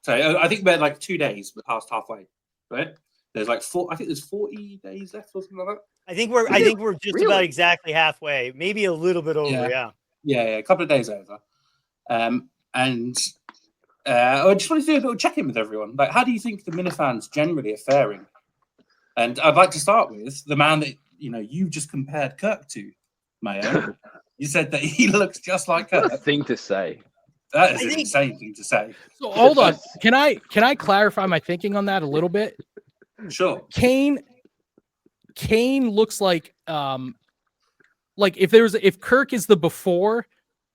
So I think we're like 2 days past halfway, right? There's like I think there's 40 days left or something like that. I think we're just Really? about exactly halfway, maybe a little bit over. Yeah. Yeah, a couple of days over. And I just wanted to do a little check-in with everyone. Like, how do you think the Minifans generally are faring? And I'd like to start with the man that you just compared Kirk to, Mayo. You said that he looks just like What a Kirk. thing to say. That is I an think- insane thing to say. So hold on. Can I clarify my thinking on that a little bit? Sure. Kane looks like if Kirk is the before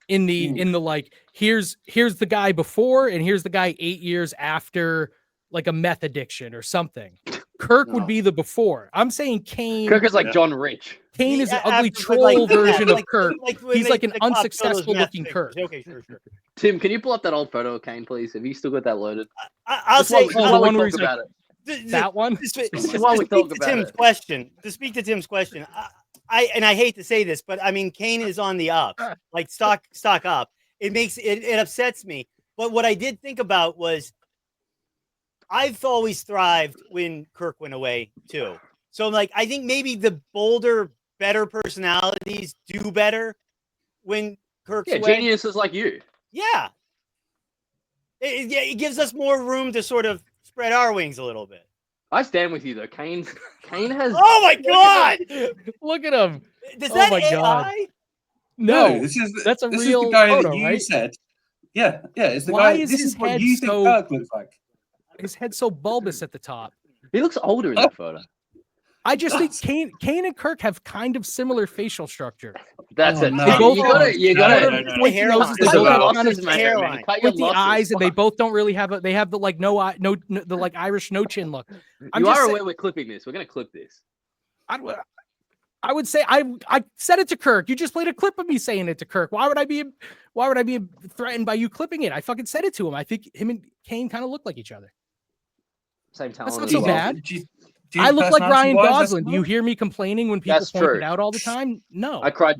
in the like here's the guy before and here's the guy 8 years after like a meth addiction or something. Kirk would be the before. I'm saying Kane. Kirk is like John Rich. Kane is an Yeah, ugly after- troll like that, version of like- Kirk. when He's they- like an the cops show those unsuccessful meth looking pictures. Kirk. Okay, sure. Tim, can you pull up that old photo of Kane, please? Have you still got that loaded? I'll Just say while we one where talk he's like- about it. That one. To While we speak talk to about Tim's it. question, I hate to say this, but I mean Kane is on the up, like stock up. It upsets me. But what I did think about was I've always thrived when Kirk went away too. So I'm like, I think maybe the bolder, better personalities do better when Kirk's Yeah, away. geniuses like you. Yeah. It gives us more room to sort of spread our wings a little bit. I stand with you though. Kane has. Oh my God! Look at him. Does Oh that my AI? God. No, that's a this real is the guy photo, that you right? said. Yeah, it's the Why guy. is This his is what head you think so- Kirk looks like. His head's so bulbous at the top. He looks older in that photo. I just think Kane and Kirk have kind of similar facial structure. That's Oh, it. no. They both You gotta. No. pointy hairline. noses, they Cut both your have Hairline. kind of losses, man. hairline. Cut your pointy losses. eyes, and they Fuck. both don't really have they have the like the like Irish no chin look. I'm You just are saying- aware we're clipping this. We're gonna clip this. I would say I said it to Kirk. You just played a clip of me saying it to Kirk. Why would I be threatened by you clipping it? I fucking said it to him. I think him and Kane kind of look like each other. Same talent. not as so well. bad. Do you I look like Ryan personality-wise, Gosling. that's Do you hear me complaining when people That's point true. it out all the time? No. I cried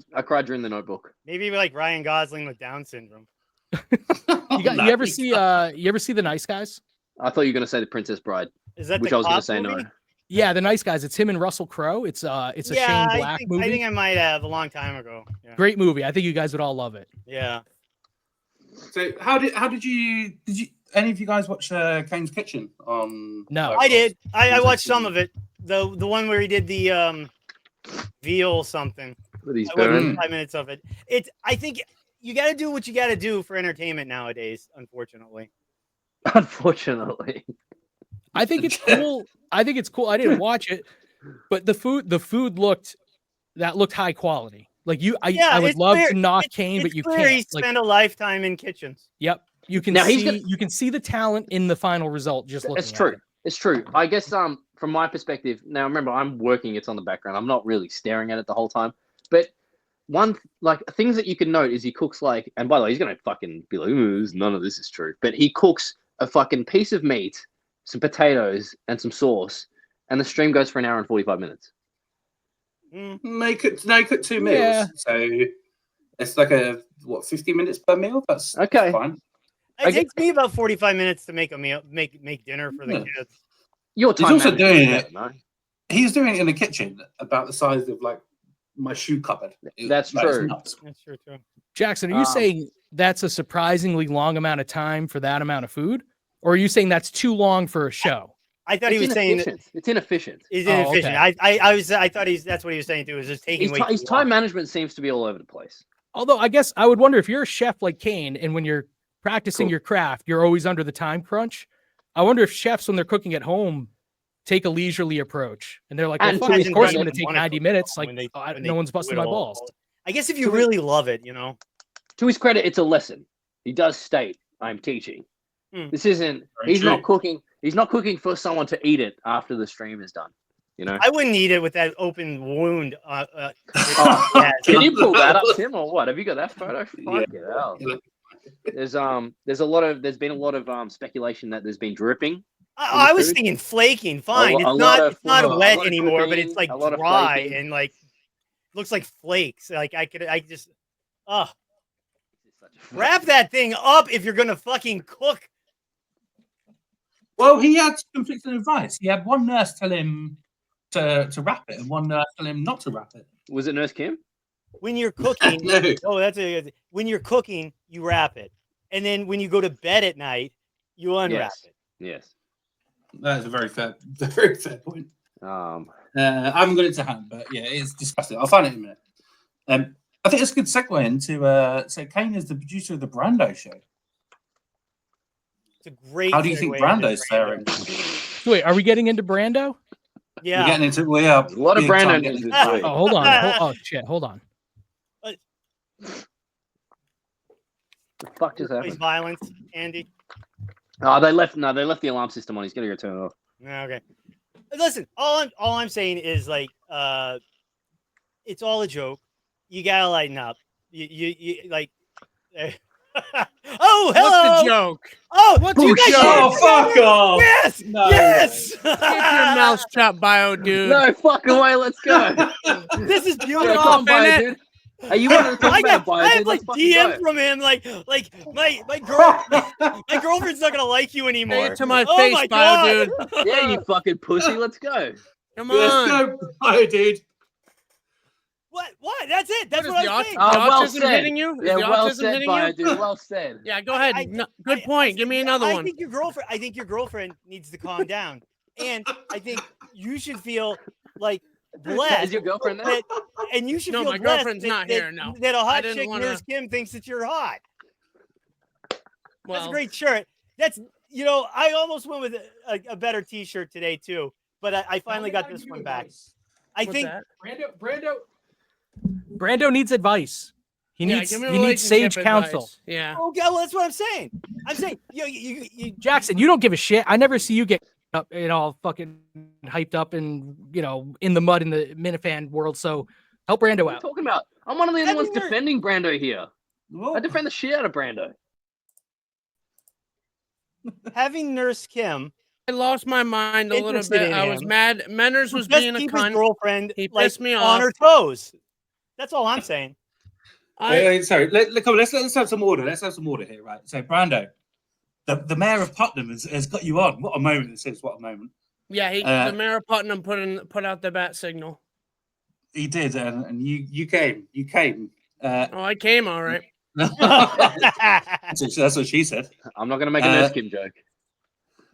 during the Notebook. Maybe like Ryan Gosling with Down syndrome. You ever see The Nice Guys? I thought you were gonna say The Princess Bride, Is that which the I was gonna cop say movie? no. Yeah, The Nice Guys. It's him and Russell Crowe. It's a Shane Black movie. I think I might have a long time ago. Yeah. Great movie. I think you guys would all love it. Yeah. So how did you any of you guys watch Kane's Kitchen on? No. I did. I watched some of it. The one where he did the veal something. With these I watched burn. 5 minutes of it. I think you got to do what you got to do for entertainment nowadays. Unfortunately. Unfortunately. I think it's cool. I didn't watch it, but the food looked high quality. Like I would it's love clear- to knock it's- Kane, it's but you clear He can't. Like, spent a lifetime in kitchens. yep, you can Now, he's see gonna- you can see the talent in the final result. Just looking. It's true. It's true. I guess from my perspective, now remember I'm working, it's on the background. I'm not really staring at it the whole time. But things that you can note is he cooks like, and by the way, he's gonna fucking be like, ooh, none of this is true. But he cooks a fucking piece of meat, some potatoes, and some sauce, and the stream goes for an hour and 45 minutes. They cook 2 meals, Yeah. so it's like 50 minutes per meal. That's Okay. fine. It takes me about 45 minutes to make a meal, make dinner for the Yeah. kids. Your He's time also management doing is it. better, no? He's doing it in the kitchen about the size of like my shoe cupboard. That's That is true. nuts. That's true too. Jackson, are you saying that's a surprisingly long amount of time for that amount of food, or are you saying that's too long for a show? I thought he was saying that it's inefficient. he's Oh, inefficient. okay. I thought that's what he was saying too. Is just taking way His too time long. management seems to be all over the place. Although I guess I would wonder if you're a chef like Kane, and when you're practicing Cool. your craft, you're always under the time crunch. I wonder if chefs, when they're cooking at home, take a leisurely approach, and they're like, "Well, And fuck, to of his course I'm credit- going to take 90 minutes. Like, when they no one's do busting it my all. balls." I guess if you really love it, you know. To his credit, it's a lesson. He does state I'm teaching. Hmm. This isn't. Very He's true. not cooking. He's not cooking for someone to eat it after the stream is done. You know. I wouldn't eat it with that open wound. Oh, can you pull that up, Tim, or what? Have you got that photo? Yeah. Fuck it hell. There's been a lot of speculation that there's been dripping. I was thinking flaking. Fine, it's not wet anymore, but it's like dry and like looks like flakes. Like I just wrap that thing up if you're gonna fucking cook. Well, he had conflicting advice. He had one nurse tell him to wrap it, and one nurse tell him not to wrap it. Was it Nurse Kim? When you're cooking, No. When you're cooking, you wrap it, and then when you go to bed at night, you unwrap it. Yes. That's a very fair point. I haven't got it to hand, but yeah, it's disgusting. I'll find it in a minute. I think it's a good segue into so Kane is the producer of the Brando show. It's a great. How do you think Brando's faring? Wait, are we getting into Brando? Yeah, we're getting into we are a lot of big Brando time news getting this into week. Oh, hold on. Oh shit, hold on. The fuck just Place happened? violence, Andy. Oh, they left. No, they left the alarm system on. He's gonna go turn it off. Okay. Listen, all I'm saying is like it's all a joke. You gotta lighten up. You like. Oh, hello. What's the joke? Oh, what do you guys? Oh, fuck off! Yes, No. yes. Keep your mouth shut, Biodude. No fucking way. Let's go. This is Yeah, beautiful. come on, Bio, dude. Are you wanting to talk about Bio, I have dude? like Let's fucking DM go. from him like my girlfriend's not gonna like you Say anymore. it to my Oh face, my God. Biodude. Yeah, you fucking pussy. Let's go. Come Let's on. go, Bio dude. What? That's it. That's What what is I was the saying. Well autism said. hitting you? Is Yeah, the well autism said, hitting Bio, you? dude. Well said. Yeah, go ahead. Good point. Give me another one. I think your girlfriend needs to calm down, and I think you should feel like blessed. Is your girlfriend there? And you should No, feel my blessed girlfriend's not here, no. that a I hot didn't chick, wanna- Nurse Kim, thinks that you're hot. That's Well, a great shirt. That's I almost went with a better T-shirt today too, but I finally got this one back. I what's think that? Brando needs advice. He Yeah, needs give me he needs sage relationship counsel. advice. Yeah. okay, well that's what I'm saying. I'm saying you Jackson, you don't give a shit. I never see you get up all fucking hyped up and in the mud in the Minifan world. So help Brando What are you out. talking about? I'm one of the only ones Everywhere- defending Brando here. Whoa. I defend the shit out of Brando. having Nurse Kim I lost my mind a little Interested bit. in I was him. mad. Menners was just being a keep his cunt. girlfriend He like pissed me on off. her toes. That's all I'm saying. Sorry, let's have some order. Let's have some order here, right? So, Brando, the mayor of Putnam has got you on. What a moment this is! What a moment. Yeah, the mayor of Putnam put out the bat signal. He did, and you came. You came. Oh, I came all right. That's what she said. I'm not going to make a Nurse Kim joke.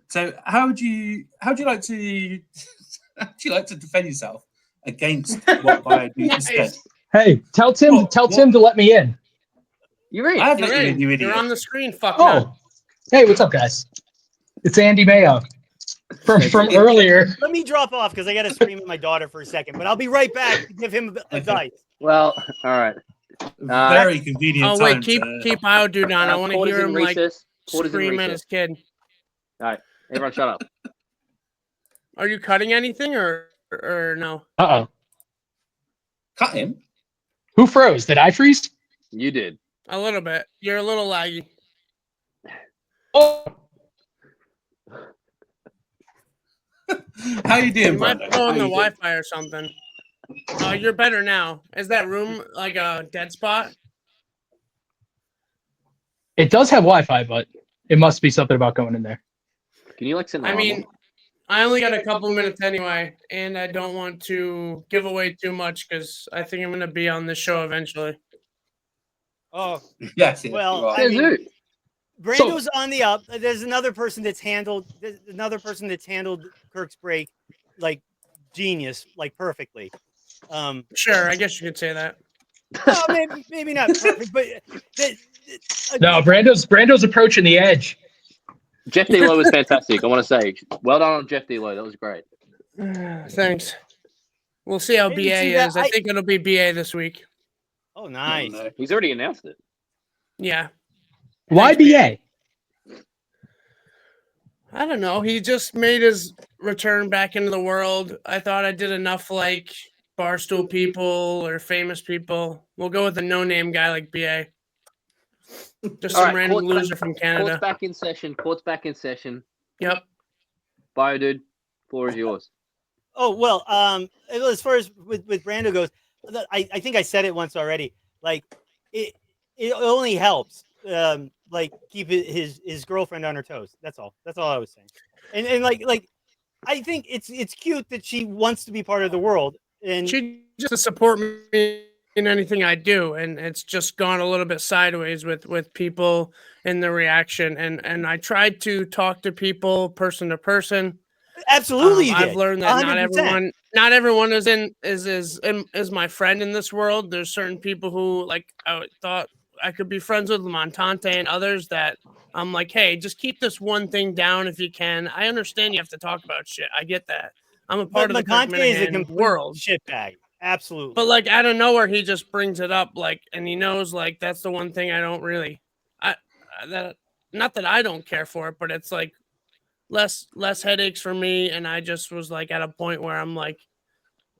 So, how would you like to defend yourself against what Biodude said? Hey, tell Tim to let me in. You're right. I have You're, let you in, you in. idiot. You're on the screen, fuck Oh, now. hey, what's up, guys? It's Andy Mayo from earlier. Let me drop off because I got to scream at my daughter for a second, but I'll be right back to give him advice. Well, all right. Very convenient. Oh wait, time keep to- Biodude on. I want to Quarters hear in him like recess. Quarters in scream at recess. his kid. All right, everyone, shut up. Are you cutting anything or no? Uh-oh. cut him. Who froze? Did I freeze? You did. A little bit. You're a little laggy. Oh, How you doing, You might Brando? go How on the you doing? Wi-Fi or something. You're better now. Is that room like a dead spot? it does have Wi-Fi, but it must be something about going in there. Can you send? I mean, I only got a couple minutes anyway, and I don't want to give away too much because I think I'm going to be on this show eventually. Oh, Yes. well, you are. I mean, Who? Brando's on the up. There's another person that's handled Kirk's break like genius, like perfectly. Sure, I guess you could say that. Well, maybe not perfect, but No, Brando's approaching the edge. Jeff D'Lo was fantastic. I want to say, well done on Jeff D'Lo. That was great. Thanks. We'll see how Maybe BA see that- is. I think it'll be BA this week. oh, nice. No. He's already announced it. Yeah. Why BA? I don't know. He just made his return back into the world. I thought I did enough like Barstool people or famous people. We'll go with a no-name guy like BA. Just All some right, random court's loser from Canada. Court's back in session. Court's back in session. Yep. Biodude, floor is yours. Oh well, as far as with Brando goes, I think I said it once already. Like it only helps like keep his girlfriend on her toes. That's all. That's all I was saying. And like I think it's cute that she wants to be part of the world, and she just to support me in anything I do, and it's just gone a little bit sideways with people and the reaction. And I tried to talk to people person to person. Absolutely, I've learned that 100%. not everyone is my friend in this world. There's certain people who like I thought I could be friends with Montante, and others that I'm like, hey, just keep this one thing down if you can. I understand you have to talk about shit. I get that. I'm a part of the Montante is a Minahan complete world. shitbag. Absolutely. But like out of nowhere, he just brings it up, like, and he knows like that's the one thing I don't really, not that I don't care for it, but it's like less headaches for me. And I just was like at a point where I'm like,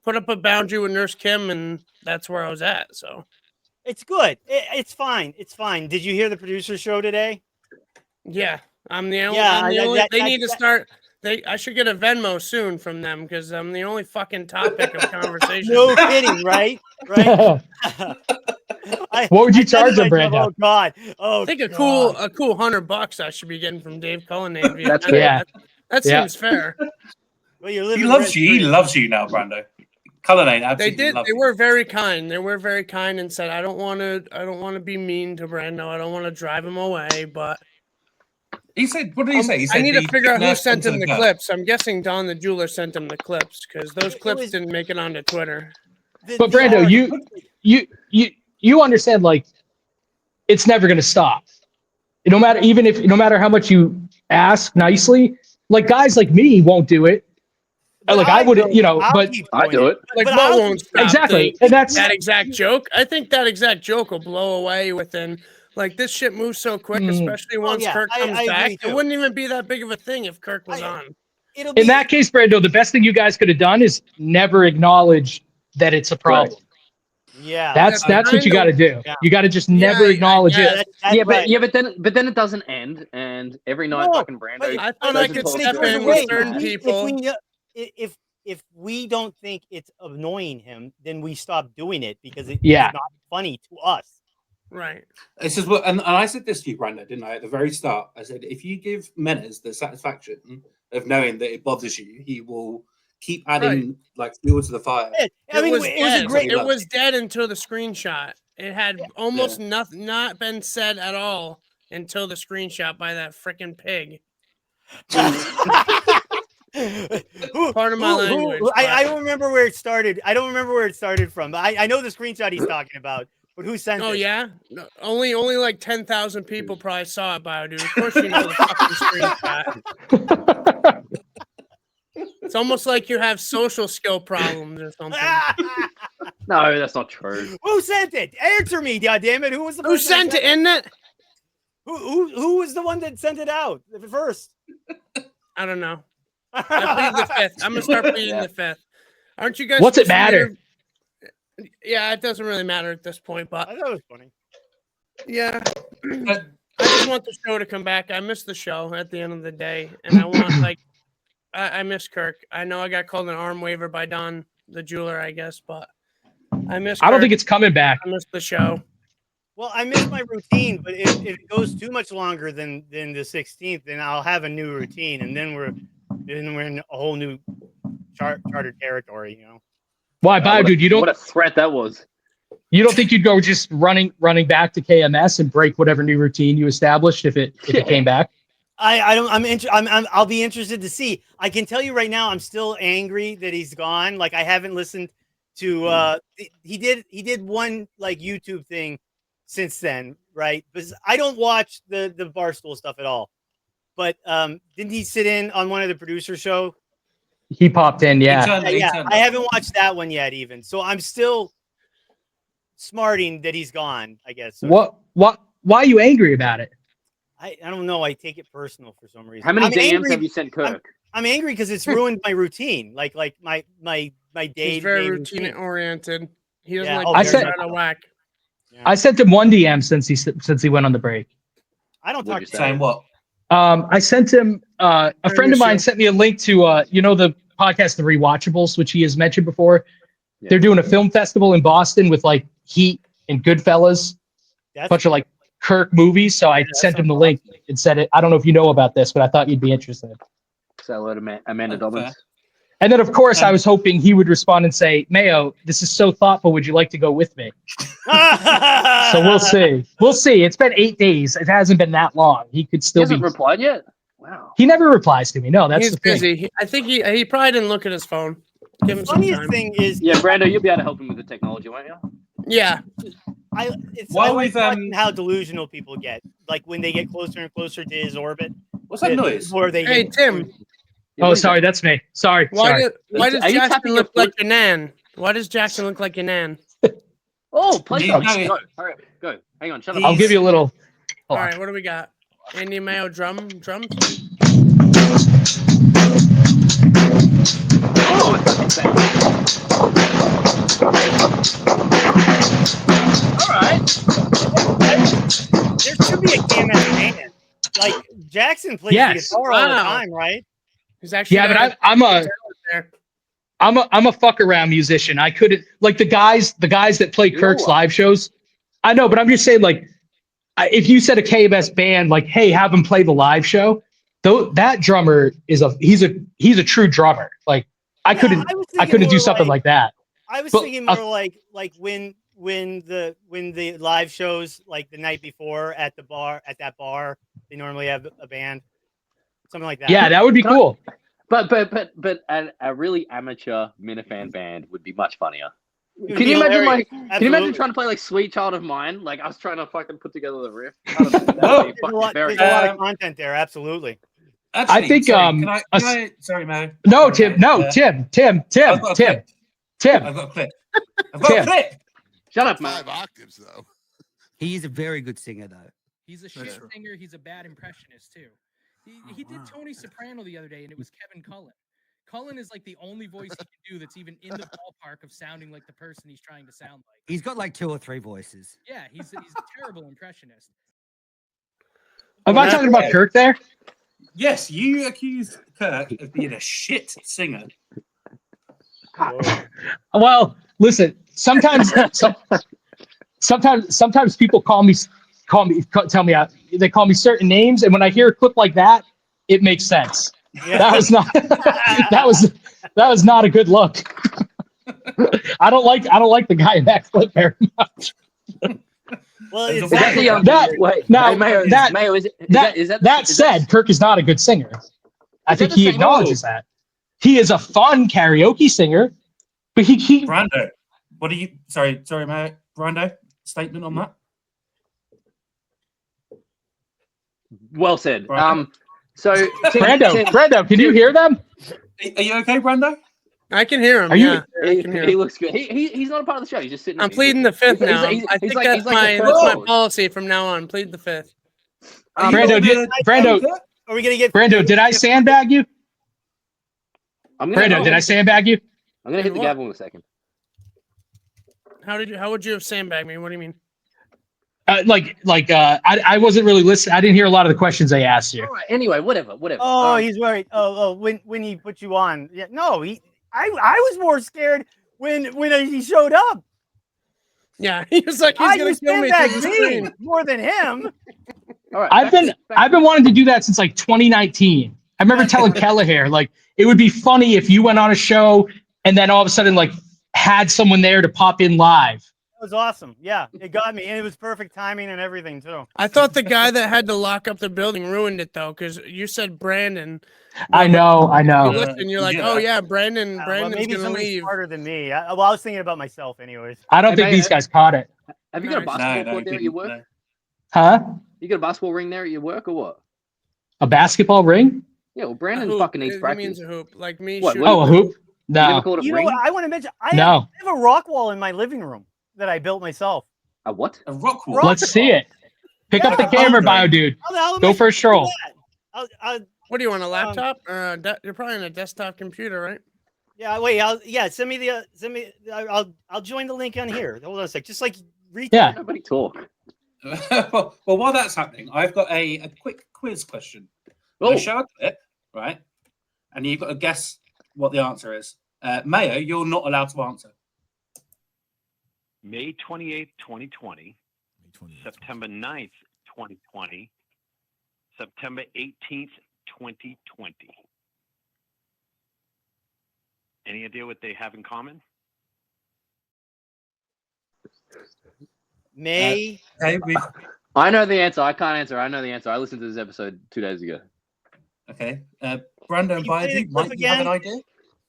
put up a boundary with Nurse Kim, and that's where I was at. So it's good. It's fine. It's fine. Did you hear the producer show today? Yeah, I'm the only. They need to start. I should get a Venmo soon from them because I'm the only fucking topic of conversation. No kidding, right? Right. What would you charge them, Brando? Oh God! Oh, I think a cool $100 I should be getting from Dave Cullinane. That's fair. That seems fair. Well, you're he loves you. He loves you now, Brando. Cullinane absolutely They were very kind. They were very kind and said, I don't want to be mean to Brando. I don't want to drive him away, but. He said, what did he say? He said I need to figure out who sent him the cut. clips. I'm guessing Don the jeweler sent him the clips because those clips didn't make it onto Twitter. But Brando, you understand, like, it's never going to stop. No matter how much you ask nicely, like guys like me won't do it. Like I wouldn't, but I do it. Like Mo won't stop. Exactly, and that's that exact joke. I think that exact joke will blow away within. Like this shit moves so quick, especially once Kirk comes back. It wouldn't even be that big of a thing if Kirk was on. In that case, Brando, the best thing you guys could have done is never acknowledge that it's a problem. Right. Yeah, that's what you got to do. Yeah. You got to just never acknowledge it. But then it doesn't end, and every night fucking Brando. I thought I could step in with certain people. If we don't think it's annoying him, then we stop doing it because it's not funny to us. Right. It's just and I said this to you, Brando, didn't I? At the very start, I said if you give Menace the satisfaction of knowing that it bothers you, he will keep adding like fuel to the fire. It was dead until the screenshot. It had almost not been said at all until the screenshot by that freaking pig. Part of my language. I don't remember where it started. I don't remember where it started from. I know the screenshot he's talking about. But who sent it? Oh, yeah? No, only like 10,000 people probably saw it, Biodude. Of course you know the fucking screenshot. It's almost like you have social skill problems or something. No, that's not true. Who sent it? Answer me, goddammit. Who was the Who sent it, isn't it? Who was the one that sent it out first? I don't know. I plead the fifth. I'm going to start pleading the fifth. Aren't you guys... What's it matter? Yeah, it doesn't really matter at this point, but I thought it was funny. Yeah, I just want the show to come back. I miss the show at the end of the day, and I want I miss Kirk. I know I got called an arm waver by Don the jeweler, I guess, but I miss. I don't think it's coming back. I miss the show. Well, I miss my routine, but if it goes too much longer than the 16th, then I'll have a new routine, and then we're in a whole new chartered territory, you know. Why, Biodude? You don't. What a threat that was. You don't think you'd go just running back to KMS and break whatever new routine you established if it came back? I'll be interested to see. I can tell you right now, I'm still angry that he's gone. Like I haven't listened to. He did one like YouTube thing since then, right? Because I don't watch the Barstool stuff at all. But didn't he sit in on one of the producer show? He popped in, yeah. I haven't watched that one yet, even. So I'm still smarting that he's gone, I guess. What? Why are you angry about it? I don't know. I take it personal for some reason. How many I'm DMs angry- have you sent Kirk? I'm angry because it's ruined my routine. Like my day. He's very routine oriented. He doesn't like I to said- get out of whack. I sent him one DM since he went on the break. I don't talk to Saying what? I sent him a friend of mine issue. sent me a link to the podcast The Rewatchables, which he has mentioned before. Yeah. They're doing a film festival in Boston with like Heat and Goodfellas, a bunch of like Kirk movies. So I sent him the link and said it. I don't know if you know about this, but I thought you'd be interested. Say hello to Amanda Dobbins. And then, of course, I was hoping he would respond and say, Mayo, this is so thoughtful. Would you like to go with me? So we'll see. We'll see. It's been 8 days. It hasn't been that long. He could He still hasn't be. replied yet? Wow. He never replies to me. No, that's He's the thing. busy. I think he probably didn't look at his phone. Give him some Funniest time. thing is, Yeah, Brando, you'll be able to help him with the technology, won't you? Yeah. I While like we've, watching how delusional people get. Like when they get closer and closer to his orbit. What's that noise? Or they Hey get- Tim, Oh, sorry. That's me. Sorry. why Sorry. does Are you Jackson tapping look your like your nan? Why does Jackson look like your nan? Oh, play Yeah, something. no, Go. Hurry up. Go. Hang on. Shut up. I'll give you a little. All Hold on. right, what do we got? Andy Mayo drums. Oh, it's back. All right. There should be a KMS band. Like Jackson plays the Yes. guitar all the Wow. time, right? He's actually Yeah, got but I'm there. a fuck around musician. I couldn't like the guys that play You know Kirk's what? live shows. I know, but I'm just saying like if you said a KMS band, like, hey, have him play the live show, though that drummer is he's a true drummer. Like I couldn't do something like that. I was But, thinking more like when the live shows like the night before at that bar they normally have a band, something like that. Yeah, that would be cool. But a really amateur Minifan band would be much funnier. It would Can be you imagine hilarious. can you Absolutely. imagine trying to play like Sweet Child of Mine? Like I was trying to fucking put together the riff. I don't know, that'd Well, be There's fucking a lot, very there's a lot of content there. Absolutely. Actually, I think, sorry, can sorry, Mo. No, Sorry, Tim. Mo. No, Tim. I've got a clip. Tim. I've got a clip. I've got a Tim. clip. Shut up, man. 5 octaves though. He is a very good singer, though. He's a shit singer. He's a bad impressionist too. He did Tony Soprano the other day, and it was Kevin Cullen. Cullen is like the only voice he can do that's even in the ballpark of sounding like the person he's trying to sound like. He's got like 2 or 3 voices. Yeah, he's a terrible impressionist. Am I talking about Kirk there? Yes, you accused Kirk of being a shit singer. Well, listen. Sometimes people tell me they call me certain names, and when I hear a clip like that, it makes sense. Yeah. That was not a good look. I don't like the guy in that clip very much. Well, Is it's that that, That Wait, now hey, Mayo, that Mayo, is that that said, Kirk is not a good singer. I think the he same- acknowledges that. He is a fun karaoke singer, but he Brando, what do you? Sorry, Mo. Brando, statement on that. well said. Brando. So Brando, can you hear them? Are you okay, Brando? I can hear him. Are you- Yeah, I can hear he him. looks good. He's not a part of the show. He's just sitting. I'm there. pleading the fifth He's- now. he's- I he's think like- that's he's like the my third. policy from now on. Plead the fifth. Are you Brando, gonna- are we gonna get Brando, did I sandbag you? I'm gonna, Brando, did I sandbag you? I'm gonna hit the What? gavel in a second. How would you have sandbagged me? What do you mean? I wasn't really listening. I didn't hear a lot of the questions I asked you. All right. Anyway, whatever. Oh, he's worried. When he put you on. Yeah, no, I was more scared when he showed up. Yeah, he was like, he's gonna kill me through the screen. More than him. All right. I've been wanting to do that since like 2019. I remember telling Kelleher like it would be funny if you went on a show and then all of a sudden like had someone there to pop in live. It was awesome. Yeah, it got me, and it was perfect timing and everything too. I thought the guy that had to lock up the building ruined it though, because you said Brandon. I know. You listen, you're like, Yeah. oh yeah, Brandon's maybe gonna somebody's leave. smarter than me. I was thinking about myself, anyways. I don't Hey, think man, these guys caught it. Have you got a Nice. basketball court there at your work? no. Huh? You got a basketball ring there at your work or what? A basketball ring? Yeah. Well, A Brandon hoop. fucking needs It practice. means a hoop, like me. What, shooting. Oh, a hoop? You never No. called it You know ring? what? I want to mention. I No. have a rock wall in my living room that I built myself. A what? A rock wall. Rock Let's see it. Pick up the camera, Biodude. Go for a stroll. What do you want, a laptop? You're probably on a desktop computer, right? Yeah, wait. Send me I'll join the link on here. Hold on a sec. Just like Yeah. Nobody talk. well, while that's happening, I've got a quick quiz question. I'll show a clip, right? And you've got to guess what the answer is. Mayo, you're not allowed to answer. May 28th, 2020. September 9th, 2020. September 18th, 2020. Any idea what they have in common? May. I know the answer. I can't answer. I know the answer. I listened to this episode 2 days ago. Okay. Brando and Biodude, might you have an idea?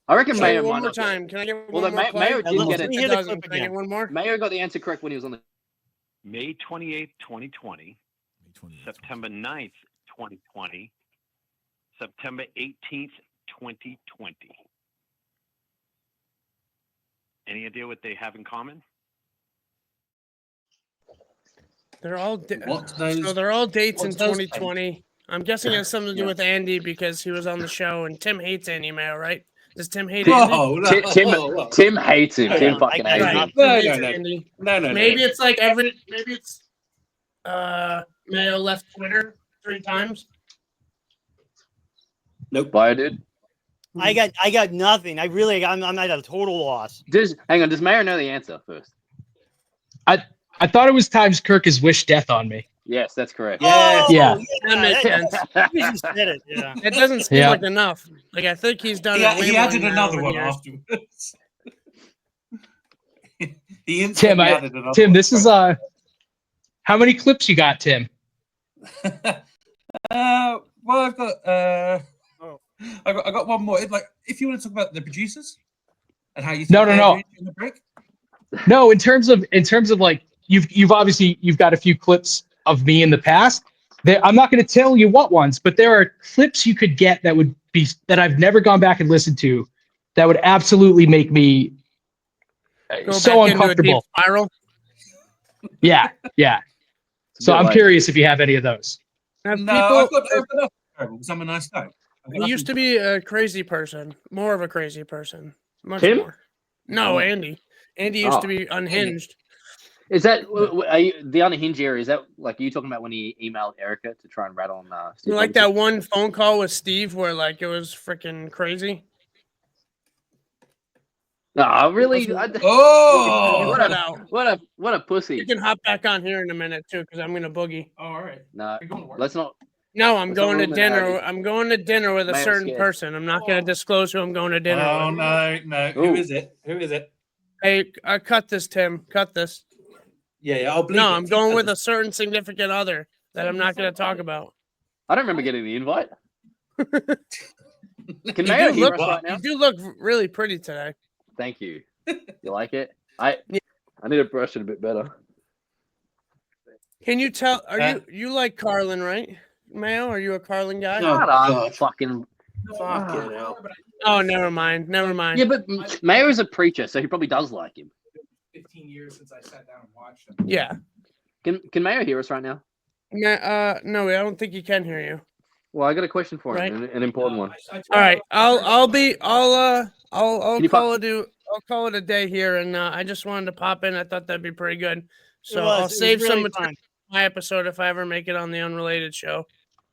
I reckon Mayo one might more not get time. it. Can I get Well, one more? Mayo didn't get it. It doesn't. Can I get one more? Mayo got the answer correct when he was on the. May 28th, 2020. September 9th, 2020. September 18th, 2020. Any idea what they have in common? They're all they're all dates in 2020. I'm guessing it has something to do with Andy because he was on the show, and Tim hates Andy Mayo, right? Does Tim hate Andy? Tim hates him. Tim fucking hates him. No. Maybe it's like maybe it's Mayo left Twitter 3 times. Nope. Biodude. I got nothing. I'm at a total loss. Hang on. Does Mayo know the answer first? I thought it was times Kirk has wished death on me. Yes, that's correct. Oh, Yeah. That makes sense. You just said it. Yeah. It doesn't seem like enough. Like I think he's done it. He added another one years. afterwards. Tim, this is how many clips you got, Tim? Well, I've got I got one more. If you want to talk about the producers and how you think No. in the break. No, in terms of like you've obviously got a few clips of me in the past. I'm not going to tell you what ones, but there are clips you could get that I've never gone back and listened to that would absolutely make me so uncomfortable. Spiral. Yeah. So I'm curious if you have any of those. I've got because I'm a nice guy. He used to be a crazy person, more of a crazy person. Much Tim? more. No, Andy. Andy used to be unhinged. Is that the unhinged area? Is that like are you talking about when he emailed Erica to try and rat on? You like that one phone call with Steve where like it was freaking crazy? No, really. What a pussy! You can hop back on here in a minute too, because I'm gonna boogie. Oh, all right. No, let's not. No, I'm going to dinner. I'm going to dinner with a certain person. I'm not going to disclose who I'm going to dinner with. No. Who is it? Hey, cut this, Tim. Cut this. Yeah. I'll bleep No, it. I'm going with a certain significant other that I'm not going to talk about. I don't remember getting the invite. Can Mayo hear us right now? You do look really pretty today. Thank you. You like it? I need to brush it a bit better. Can you tell? You like Carlin, right? Mayo, are you a Carlin guy? No, fucking. Fucking hell. Oh, never mind. Yeah, but Mayo is a preacher, so he probably does like him. 15 years since I sat down and watched him. Yeah. Can Mayo hear us right now? No, I don't think he can hear you. Well, I got a question for him, an important one. All right, I'll call it a day here, and I just wanted to pop in. I thought that'd be pretty good. So I'll save some material for my episode if I ever make it on the Unrelated show.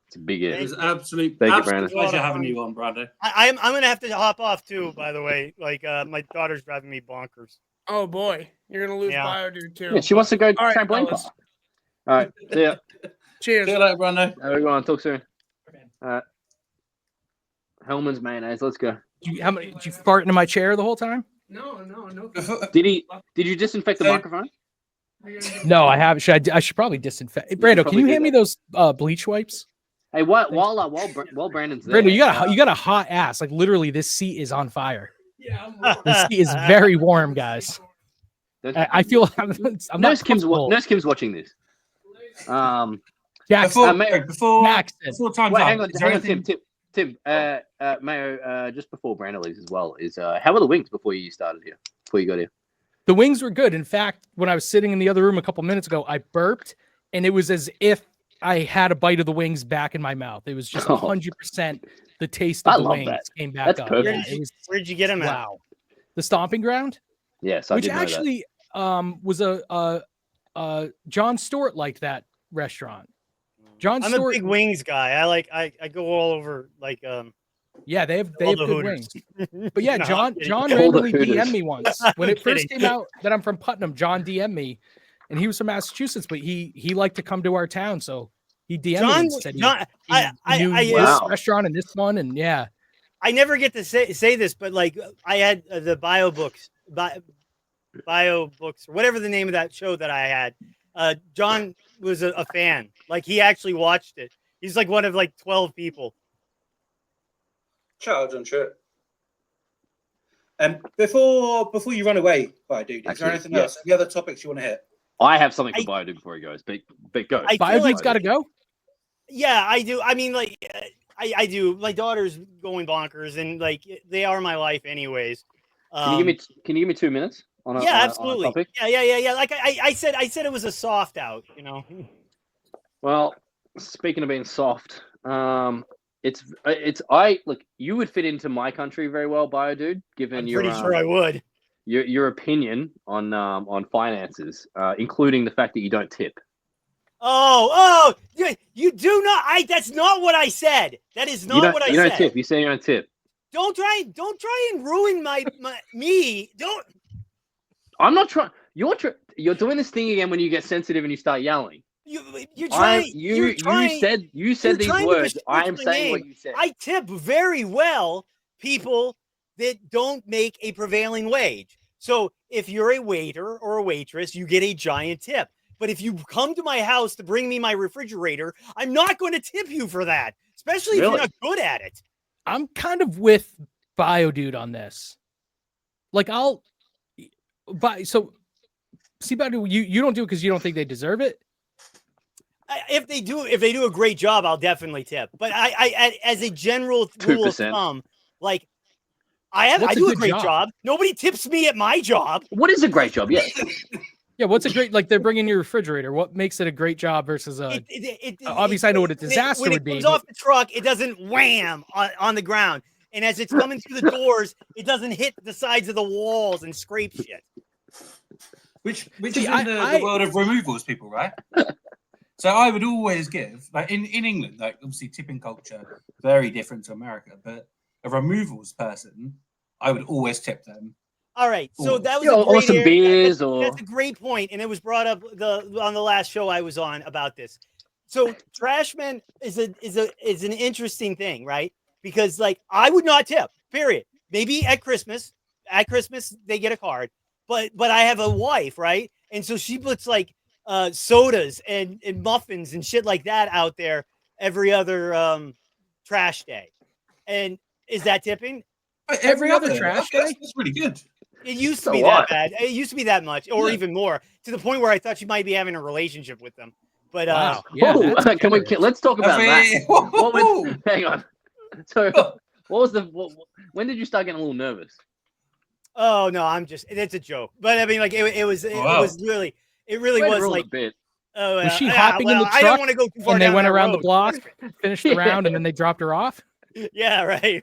It's a big hit. It was absolute Brandon. pleasure having you on, Brando. I'm gonna have to hop off too. By the way, like my daughter's driving me bonkers. Oh boy, you're gonna lose Biodude too. Yeah, she wants to go trampoline park. All right, see ya. Cheers. See you later, Brando. Everyone, talk soon. All right. Hellman's mayonnaise. Let's go. Did you fart into my chair the whole time? No. Did you disinfect the microphone? No, I haven't. I should probably disinfect. Hey, Brando, can you hand me those bleach wipes? Hey, while Brandon's there, Brando, you got a hot ass. Like literally, this seat is on fire. Yeah, this seat is very warm, guys. I feel I'm Nurse Kim's watching this. Jackson, before time's wait, up. hang on, Tim. Mayo, just before Brando leaves as well, is how were the wings before you started here? Before you got here? The wings were good. In fact, when I was sitting in the other room a couple minutes ago, I burped and it was as if I had a bite of the wings back in my mouth. It was just 100% the taste of I the love wings that. came back That's up. perfect. Yeah, it was, Where'd you get them at? wow. The Stomping Ground? Yes, I Which did know that. actually was a John Stewart liked that restaurant. John I'm Stewart. a big wings guy. I go all over like Yeah, they have all the good Hooters. wings. But yeah, No, I'm John kidding. John All the randomly Hooters. DM'd me once when I'm it first kidding. came out that I'm from Putnam. John DM'd me, and he was from Massachusetts, but he liked to come to our town, so he DM'd me John, and said John, he knew this Wow. restaurant and this one, and yeah. I never get to say this, but like I had the bio books, or whatever the name of that show that I had. John was a fan. Like he actually watched it. He's like one of like 12 people. Charles on shirt. Before you run away, Biodude, is there anything else? Any other topics you want to hit? I have something for Biodude before he goes, but go. Biodude's got to go. Yeah, I do. I mean, like, I do. My daughter's going bonkers, and like, they are my life, anyways. Can you give me 2 minutes? Absolutely. On a topic? Yeah. Like I said it was a soft out. You know. Well, speaking of being soft, it's look. You would fit into my country very well, Biodude. Given I'm your pretty sure I would. Your opinion on finances, including the fact that you don't tip. Oh, you do not. That's not what I said. That is not what I said. You don't tip. You say you don't tip. Don't try and ruin me. Don't. I'm not trying. You're doing this thing again when you get sensitive and you start yelling. You're trying. You said these words. I am saying what you said. I tip very well people that don't make a prevailing wage. So if you're a waiter or a waitress, you get a giant tip. But if you come to my house to bring me my refrigerator, I'm not going to tip you for that, especially if you're not good at it. I'm kind of with Biodude on this. Like Biodude, you don't do it because you don't think they deserve it. If they do a great job, I'll definitely tip. But I as a general rule of thumb, like I do a great job. Nobody tips me at my job. What is a great job? Yeah. Yeah, what's a great, like they're bringing your refrigerator. What makes it a great job versus obviously I know what a disaster would be. When it comes off the truck, it doesn't wham on the ground. And as it's coming through the doors, it doesn't hit the sides of the walls and scrape shit. Which is in the world of removals, people, right? So I would always give, like in England, like obviously tipping culture, very different to America, but a removals person, I would always tip them. All right, so that was or some beers, that's a great point, and it was brought up on the last show I was on about this. So Trashmen is an interesting thing, right? Because like I would not tip. Period. Maybe at Christmas they get a card, but I have a wife, right? And so she puts like sodas and muffins and shit like that out there every other trash day. And is that tipping? Every other trash day? That's pretty good. It used to be that bad. It used to be that much, or even more, to the point where I thought she might be having a relationship with them. But wow. Let's talk about that. Hang on. So, when did you start getting a little nervous? Oh no, it's a joke. But I mean, like it was really was like. Was she hopping in the truck? I don't want to go too far. And they went around the block, finished the round, and then they dropped her off. Yeah, right.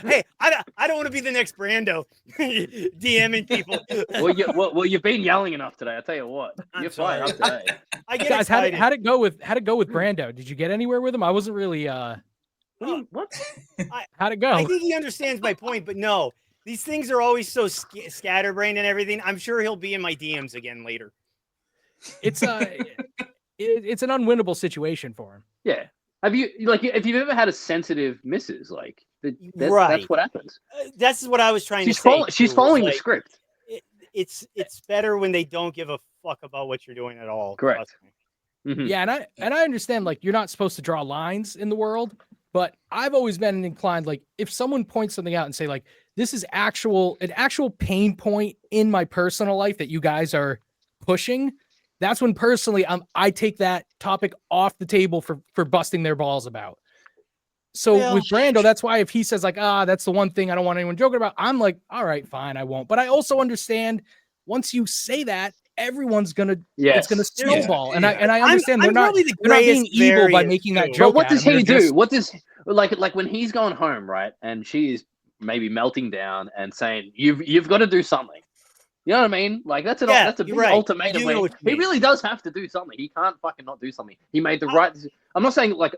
Hey, I don't want to be the next Brando DMing people. Well, you've been yelling enough today. I tell you what, you're fired up today. I get Guys, excited. how'd it go with Brando? Did you get anywhere with him? I wasn't really. What? How'd it go? I think he understands my point, but no, these things are always so scatterbrained and everything. I'm sure he'll be in my DMs again later. It's it's an unwinnable situation for him. Yeah. If you've ever had a sensitive missus, like that's what happens. That's what I was trying to say. She's following the script. It's better when they don't give a fuck about what you're doing at all. Correct. Mm-hmm. Yeah, and I understand like you're not supposed to draw lines in the world, but I've always been inclined like if someone points something out and say like this is an actual pain point in my personal life that you guys are pushing. That's when personally I take that topic off the table for busting their balls about. So with Brando, that's why if he says like, that's the one thing I don't want anyone joking about, I'm like, all right, fine, I won't. But I also understand once you say that everyone's gonna Yes. it's gonna snowball. Yeah, And I understand I'm they're not probably the they're not being grayest evil by variant, making that too. joke. But what does Adam. he They're do? just- What does like when he's going home, right? And she's maybe melting down and saying, "You've got to do something." You know what I mean? Like that's a big you're right. I ultimatum. do know what you He mean. really does have to do something. He can't fucking not do something. He made the right decision. I'm not saying like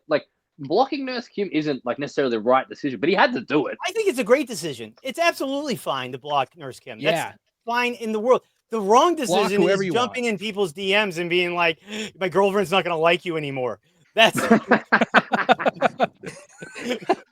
blocking Nurse Kim isn't like necessarily the right decision, but he had to do it. I think it's a great decision. It's absolutely fine to block Nurse Kim. That's Yeah. fine in the world. The wrong decision whoever is you jumping in people's DMs and being like, "My girlfriend's not going to like you anymore." That's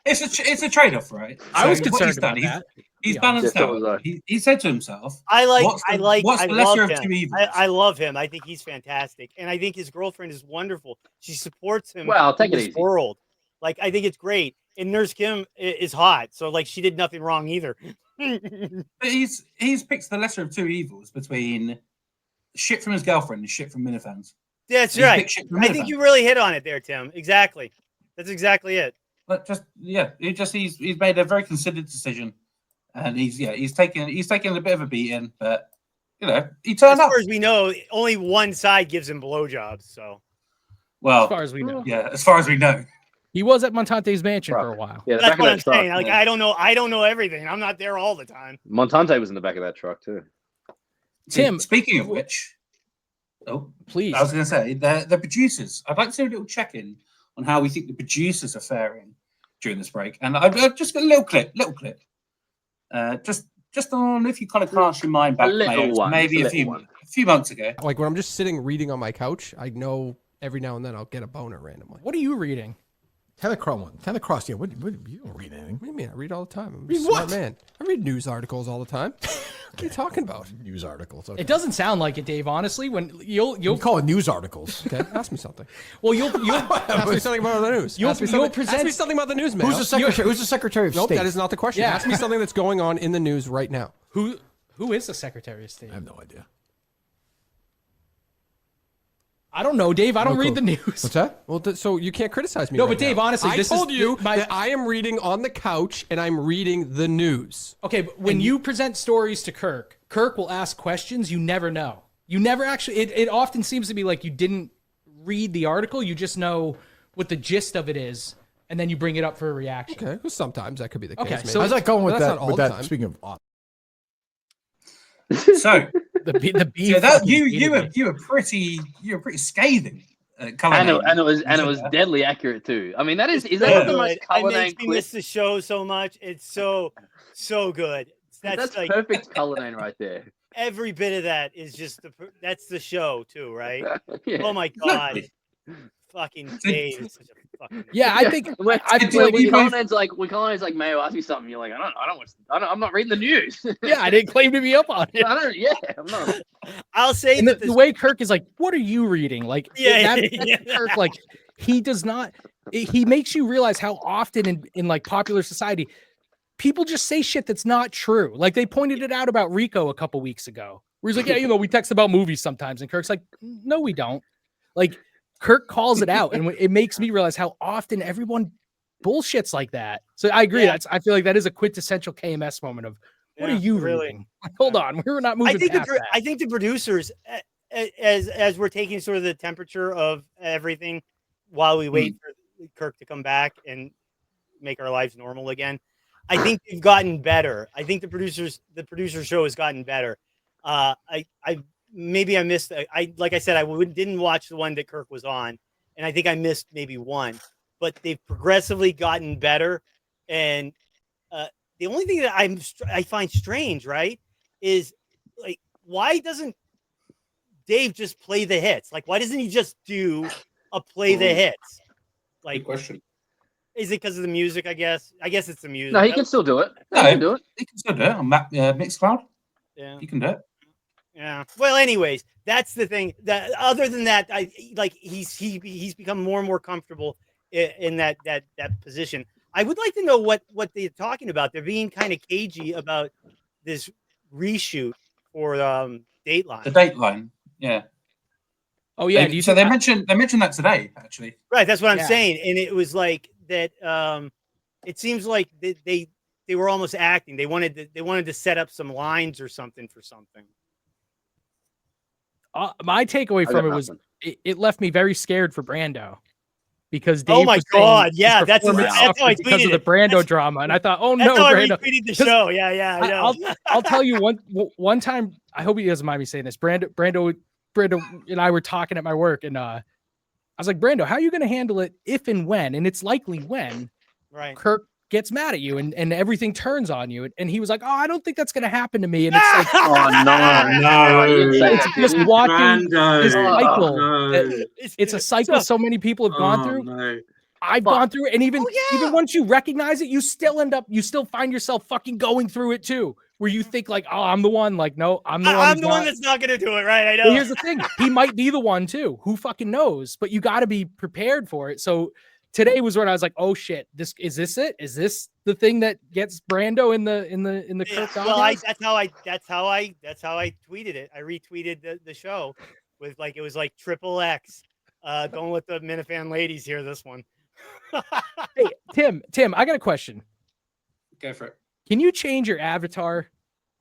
It's a trade off, right? I was So what concerned he's done, about that. He's Yeah. balanced Yeah, so out. was He said to himself, I what's the lesser love of him. two evils? I love him. I think he's fantastic, and I think his girlfriend is wonderful. She supports him. Well, take in it this easy. world. Like I think it's great. And Nurse Kim is hot, so like she did nothing wrong either. But he's picked the lesser of two evils between shit from his girlfriend and shit from Minifans. That's He's right. picked shit from I think Minifans. you really hit on it there, Tim. Exactly. That's exactly it. But he's made a very considered decision, and he's taken a bit of a beating, but he As turned up. far as we know, only one side gives him blowjobs. So Well, As far as we know. yeah, as far as we know. He was at Montante's mansion for a while. Yeah, the that's back of what that I'm truck, saying. Like yeah. I don't know everything. I'm not there all the time. Montante was in the back of that truck too. Tim, Speaking of which, please, I was going to say the producers. I'd like to do a little check-in on how we think the producers are faring during this break, and I've just got a little clip, just on if you kind of cast your mind back, Mayo, maybe a few months ago. Like when I'm just sitting reading on my couch, I know every now and then I'll get a boner randomly. What are you reading? Telecross, yeah. What you don't read anything. What do you mean? I read all the time. I'm a Read smart what? man. I read news articles all the time. What are you talking about? News articles. Okay. It doesn't sound like it, Dave. Honestly, when you'll call it news articles. Okay, ask me something. Well, you'll ask me something about the news. Ask me something about the news, man. Who's the secretary? Who's the Secretary of Nope, State? that is not the question. Yeah. Ask me something that's going on in the news right now. Who is the Secretary of State? I have no idea. I don't know, Dave. I don't No read clue. the news. What's that? Well, so you can't criticize me. No, right but Dave, now. honestly, I this told is you my- that I am reading on the couch and I'm reading the news. Okay, but when you present stories to Kirk will ask questions you never know. You never actually. It often seems to be like you didn't read the article. You just know what the gist of it is, and then you bring it up for a reaction. Okay, well, sometimes that could be the case. Okay, maybe. so How's that going with But that's that? not all With the that. time. Speaking of, So the beef. yeah, that fucking you hated me. were pretty scathing. And it was deadly accurate too. I mean, that is that not the most It color name makes me clip? miss the show so much. It's so good. That's like perfect color name right there. every bit of that is just that's the show too, right? Yeah. Oh my god, fucking Dave is such a fucking. Yeah, I think I feel like when Colin's like Mayo asks you something, you're like, I'm not reading the news. yeah, I didn't claim to be up on it. I'm not. I'll say And that the way Kirk is like, what are you reading? Like, Yeah, that's yeah. Kirk, like, he does not, he makes you realize how often in like popular society, people just say shit that's not true. Like, they pointed it out about Rico a couple weeks ago, where he's like, yeah, we text about movies sometimes. And Kirk's like, no, we don't. Like, Kirk calls it out, and it makes me realize how often everyone bullshits like that. So I agree. Yeah. I feel like that is a quintessential KMS moment of, what are you reading? Like, hold on, we're not moving past that. I think the producers, as we're taking sort of the temperature of everything while we wait for Kirk to come back and make our lives normal again, I think they've gotten better. I think the producer show has gotten better. Maybe I missed. Like I said, didn't watch the one that Kirk was on, and I think I missed maybe one. But they've progressively gotten better, and the only thing that I find strange, right, is like, why doesn't Dave just play the hits? Like, why doesn't he just do a play the hits? Like, good question. Is it because of the music? I guess it's the music. No, he can still do it. No, He can do it. He can still do it on Mixcloud. Yeah, You can do it. yeah. Well, anyways, that's the thing. That other than that, he's become more and more comfortable in that position. I would like to know what they're talking about. They're being kind of cagey about this reshoot for Dateline. The Dateline, yeah. Oh yeah. They mentioned that today, actually. Right, that's what I'm Yeah. saying. And it was like that. It seems like they were almost acting. They wanted to set up some lines or something for something. My takeaway I from got it was nothing. it left me very scared for Brando because Dave my was saying God, his yeah, that's performance how I suffered because of tweeted the it. Brando drama, and I thought, oh That's no, how I Brando. retweeted the 'Cause show. Yeah, I know. I'll tell you one time. I hope he doesn't mind me saying this. Brando and I were talking at my work, and I was like, Brando, how are you going to handle it if and when, and it's likely when, Right. Kirk gets mad at you and everything turns on you, and he was like, oh, I don't think that's going to happen to me, and it's like, Oh no, you didn't say it's that, just did you? watching this Oh, cycle. no. It's a cycle so many people have gone through. No. I've gone through it, and even once you recognize it, you still find yourself fucking going through it too, where you think like, oh, I'm the one. Like, no, I'm the one. I'm the one that's not going to do it. Right. I know. But here's the thing. He might be the one too. Who fucking knows? But you got to be prepared for it. So today was when I was like, oh shit, is this it? Is this the thing that gets Brando in the Kirk doghouse? That's how I tweeted it. I retweeted the show with like, it was like XXX. Don't let the Minifan ladies hear this one. Hey, Tim, I got a question. Go for it. Can you change your avatar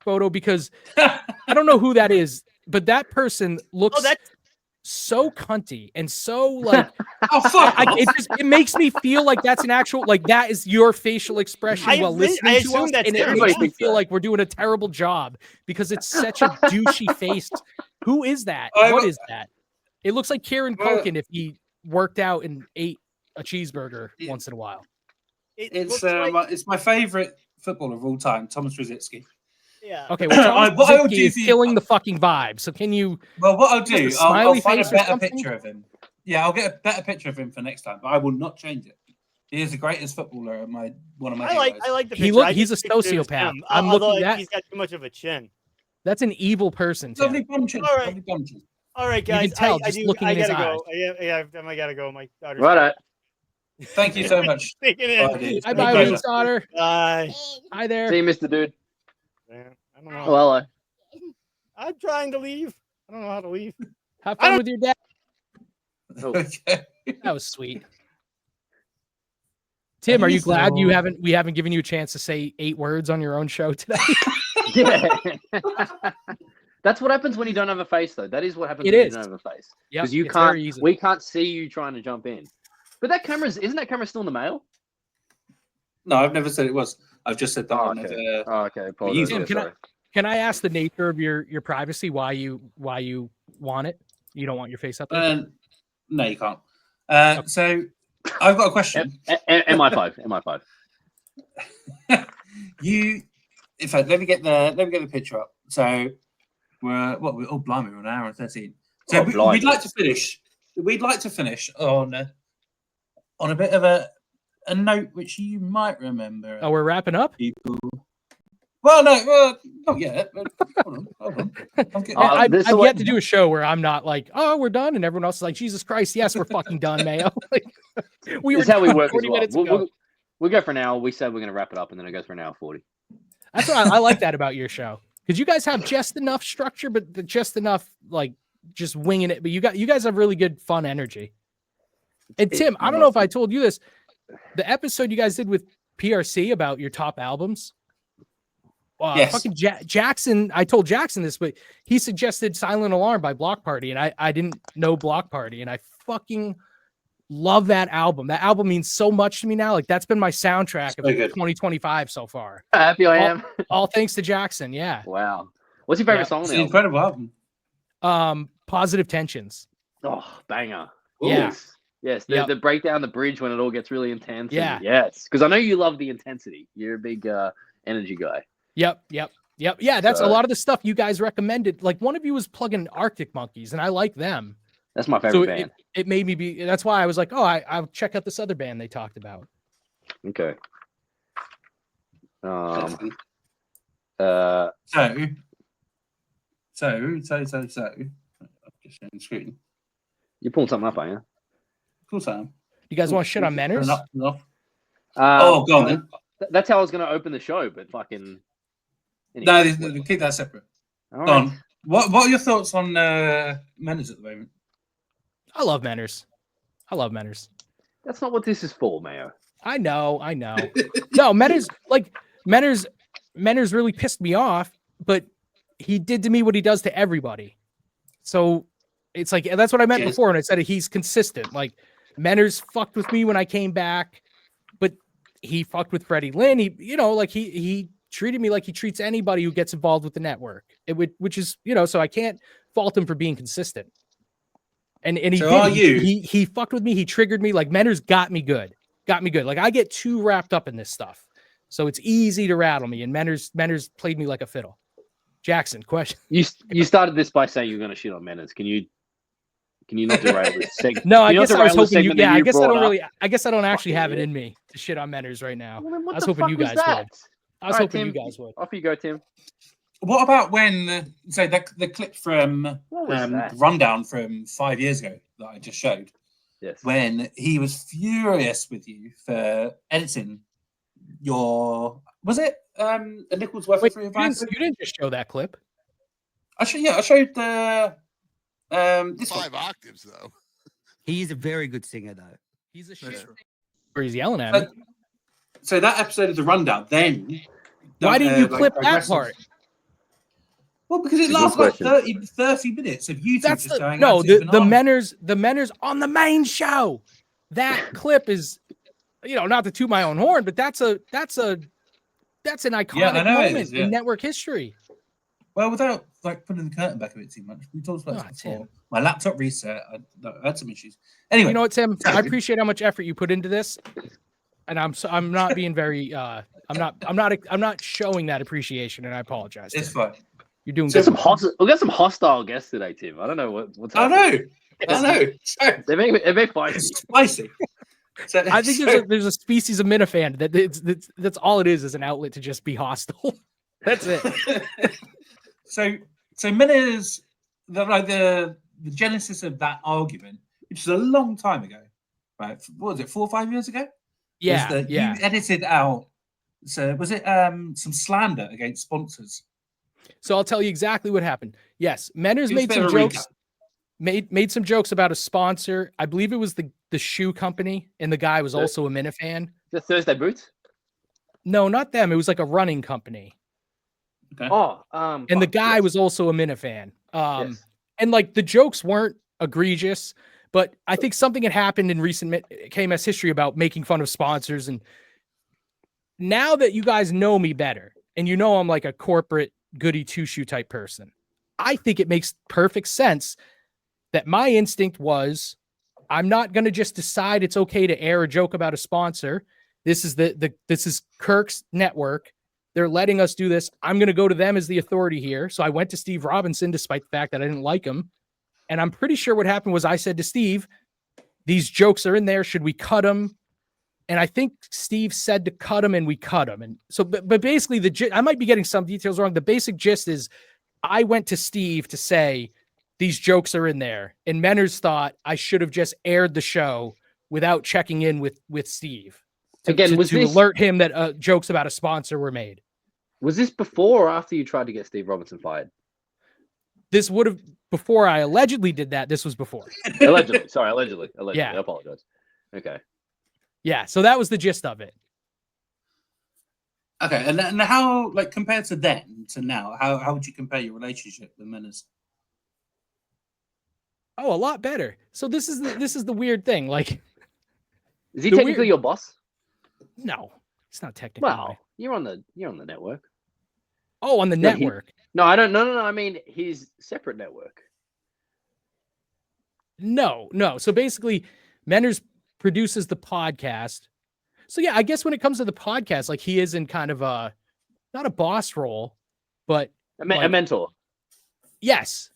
photo? Because I don't know who that is, but that person looks so cunty and so like, it makes me feel like that's an actual, like that is your facial expression while listening to us, and it makes me feel like we're doing a terrible job because it's such a douchey face. Who is that? What is that? It looks like Kieran Culkin if he worked out and ate a cheeseburger once in a while. It's my favorite footballer of all time, Thomas Rositzky. Yeah. Okay, well, Thomas Rositzky is killing the fucking vibe. So can you? Well, what I'll do, I'll find a better something? picture of him. Yeah, I'll get a better picture of him for next time, but I will not change it. He is the greatest footballer. One of my. I like the picture. He's a sociopath. I'm looking at. He's got too much of a chin. That's an evil person. Tim. Lovely bum chin. All right. Lovely bum chin. All right, guys. You can tell just looking in his eyes. Yeah, I gotta go. My daughter's Right. Thank you so much. Take it in. Hi, bye, daughter. Bye. Hi there. See you, Mr. Dude. Man, I don't know. Oh, hello. I'm trying to leave. I don't know how to leave. Have fun with your dad. Oh. Okay. That was sweet. Tim, are you glad we haven't given you a chance to say 8 words on your own show today? Yeah. That's what happens when you don't have a face, though. That is what happens when you don't have a face. Yeah, because we can't see you trying to jump in. But isn't that camera still in the Mail? No, I've never said it was. I've just said that. Okay. Apologies. Tim, can I ask the nature of your privacy? Why you want it? You don't want your face up there? No, you can't. So I've got a question. MI5. In fact, let me get the picture up. So we're blimey, we're an hour and 13. So we'd like to finish. We'd like to finish on a bit of a note which you might remember. Oh, we're wrapping up? People. Well, not yet. Hold on. I've yet to do a show where I'm not like, oh, we're done, and everyone else is like, Jesus Christ, yes, we're fucking done, Mayo. That's how we work 40 minutes ago. We'll go for an hour. We said we're going to wrap it up, and then it goes for an hour 40. That's what I like that about your show, because you guys have just enough structure, but just enough like just winging it. But you guys have really good fun energy. And Tim, I don't know if I told you this, the episode you guys did with PRC about your top albums. Yes. Fucking Jackson. I told Jackson this, but he suggested Silent Alarm by Block Party, and I didn't know Block Party, and I fucking love that album. That album means so much to me now. Like that's been my soundtrack of 2025 so far. Happy I am. All thanks to Jackson. Yeah. Wow. What's your favorite song? It's an incredible album. Positive Tensions. Oh, banger. Yeah. Yes. The breakdown, the bridge when it all gets really intense. Yeah. Yes. Because I know you love the intensity. You're a big energy guy. Yep. Yeah, that's a lot of the stuff you guys recommended. Like one of you was plugging Arctic Monkeys, and I like them. That's my favorite band. It made me be. That's why I was like, oh, I'll check out this other band they talked about. Okay. So. Just sharing the screen. You're pulling something up, aren't you? Of course I am. You guys want shit on Manners? Go on then. That's how I was going to open the show, but fucking. Anyway. No, keep that separate. All Go right. on. What are your thoughts on Manners at the moment? I love Manners. That's not what this is for, Mayo. I know. No, Manners really pissed me off, but he did to me what he does to everybody. So it's like that's what I meant Cheers. before, and I said he's consistent. Like Menner's fucked with me when I came back, but he fucked with Freddie Lynn. He treated me like he treats anybody who gets involved with the network. Which is so I can't fault him for being consistent. And he So did. He fucked with me. He triggered me. Like Menner's got me good. Like I get too wrapped up in this stuff, so it's easy to rattle me. And Menner's played me like a fiddle. Jackson, question. You started this by saying you're going to shit on Manners. Can you not derail this segment? No, I guess I was hoping you. Yeah, I guess I don't brought really. up? I guess I don't actually Fucking have it yeah. in me to shit on Menners right now. Well, then what I was the hoping you fuck was guys that? would. I was All right, hoping you Tim, guys would. Off you go, Tim. What about when the clip from What was that? the rundown from 5 years ago that I just showed? Yes. When he was furious with you for editing your was it a nickel's worth Wait, of free you advice? didn't, you didn't just show that clip. I showed the this 5 one. octaves though. He is a very good singer, though. He's a shit. Where he's yelling at me. So that episode of the rundown, then Why didn't you clip that aggressive- part? Well, because it It's a lasts good like 30 minutes of you two That's just going. no, absolutely the bananas. Menners on the main show. That clip is, not to toot my own horn, but that's an iconic Yeah, I know it moment is, yeah. in network history. Well, without pulling the curtain back a bit too much, we talked about this before. My laptop reset. I had some issues. Anyway, You know what, Tim? I appreciate how much effort you put into this, and I'm not being very. I'm not showing that appreciation, and I apologize. It's Tim. fine. You're doing We good. got some hostile guests today, Tim. I don't know what's I happening. know. So, They make feisty. it's spicy. So, I think there's a species of Minifan that's all it is an outlet to just be hostile. That's it. so Miller's the genesis of that argument, which is a long time ago, right? What was it, 4 or 5 years ago? Yeah, was that yeah. You edited out. So was it some slander against sponsors? So I'll tell you exactly what happened. Yes, Menners Give us made a bit some of a jokes. Made some jokes about a sponsor. I believe it was the shoe company, and the guy was also a Minifan. The Thursday Boots? No, not them. It was like a running company. Okay. Oh, And the guy was also a Minifan. Yes. And like the jokes weren't egregious, but I think something had happened in recent KMS history about making fun of sponsors. And now that you guys know me better, and I'm like a corporate goody two-shoe type person, I think it makes perfect sense that my instinct was, I'm not going to just decide it's okay to air a joke about a sponsor. This is this is Kirk's network. They're letting us do this. I'm going to go to them as the authority here. So I went to Steve Robinson, despite the fact that I didn't like him. And I'm pretty sure what happened was I said to Steve, these jokes are in there. Should we cut them? And I think Steve said to cut them, and we cut them. And so, but basically I might be getting some details wrong. The basic gist is I went to Steve to say, these jokes are in there. And Menners thought I should have just aired the show without checking in with Steve. To alert him that jokes about a sponsor were made. Was this before or after you tried to get Steve Robinson fired? This would have, before I allegedly did that, this was before. Allegedly. Sorry, allegedly. Yeah. I apologize. Okay. Yeah, so that was the gist of it. Okay, and how, like, compared to then to now, how would you compare your relationship with Menners? Oh, a lot better. So this is the weird thing. Like, is he technically your boss? No, it's not technically. Well, you're on the network. Oh, on the network. No, I don't. No. I mean, his separate network. No. So basically, Menners produces the podcast. So yeah, I guess when it comes to the podcast, like he is in kind of a, not a boss role, but a mentor. Yes.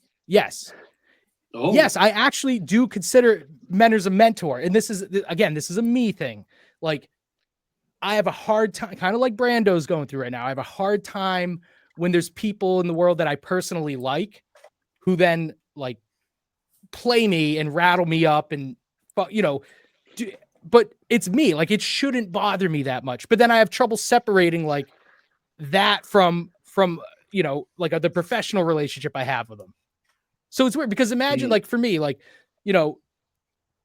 Oh. Yes, I actually do consider Menners a mentor. And this is a me thing. Like, I have a hard time, kind of like Brando's going through right now. I have a hard time when there's people in the world that I personally like who then like play me and rattle me up and, but it's me. Like, it shouldn't bother me that much. But then I have trouble separating like that from like the professional relationship I have with them. So it's weird because imagine like for me, like,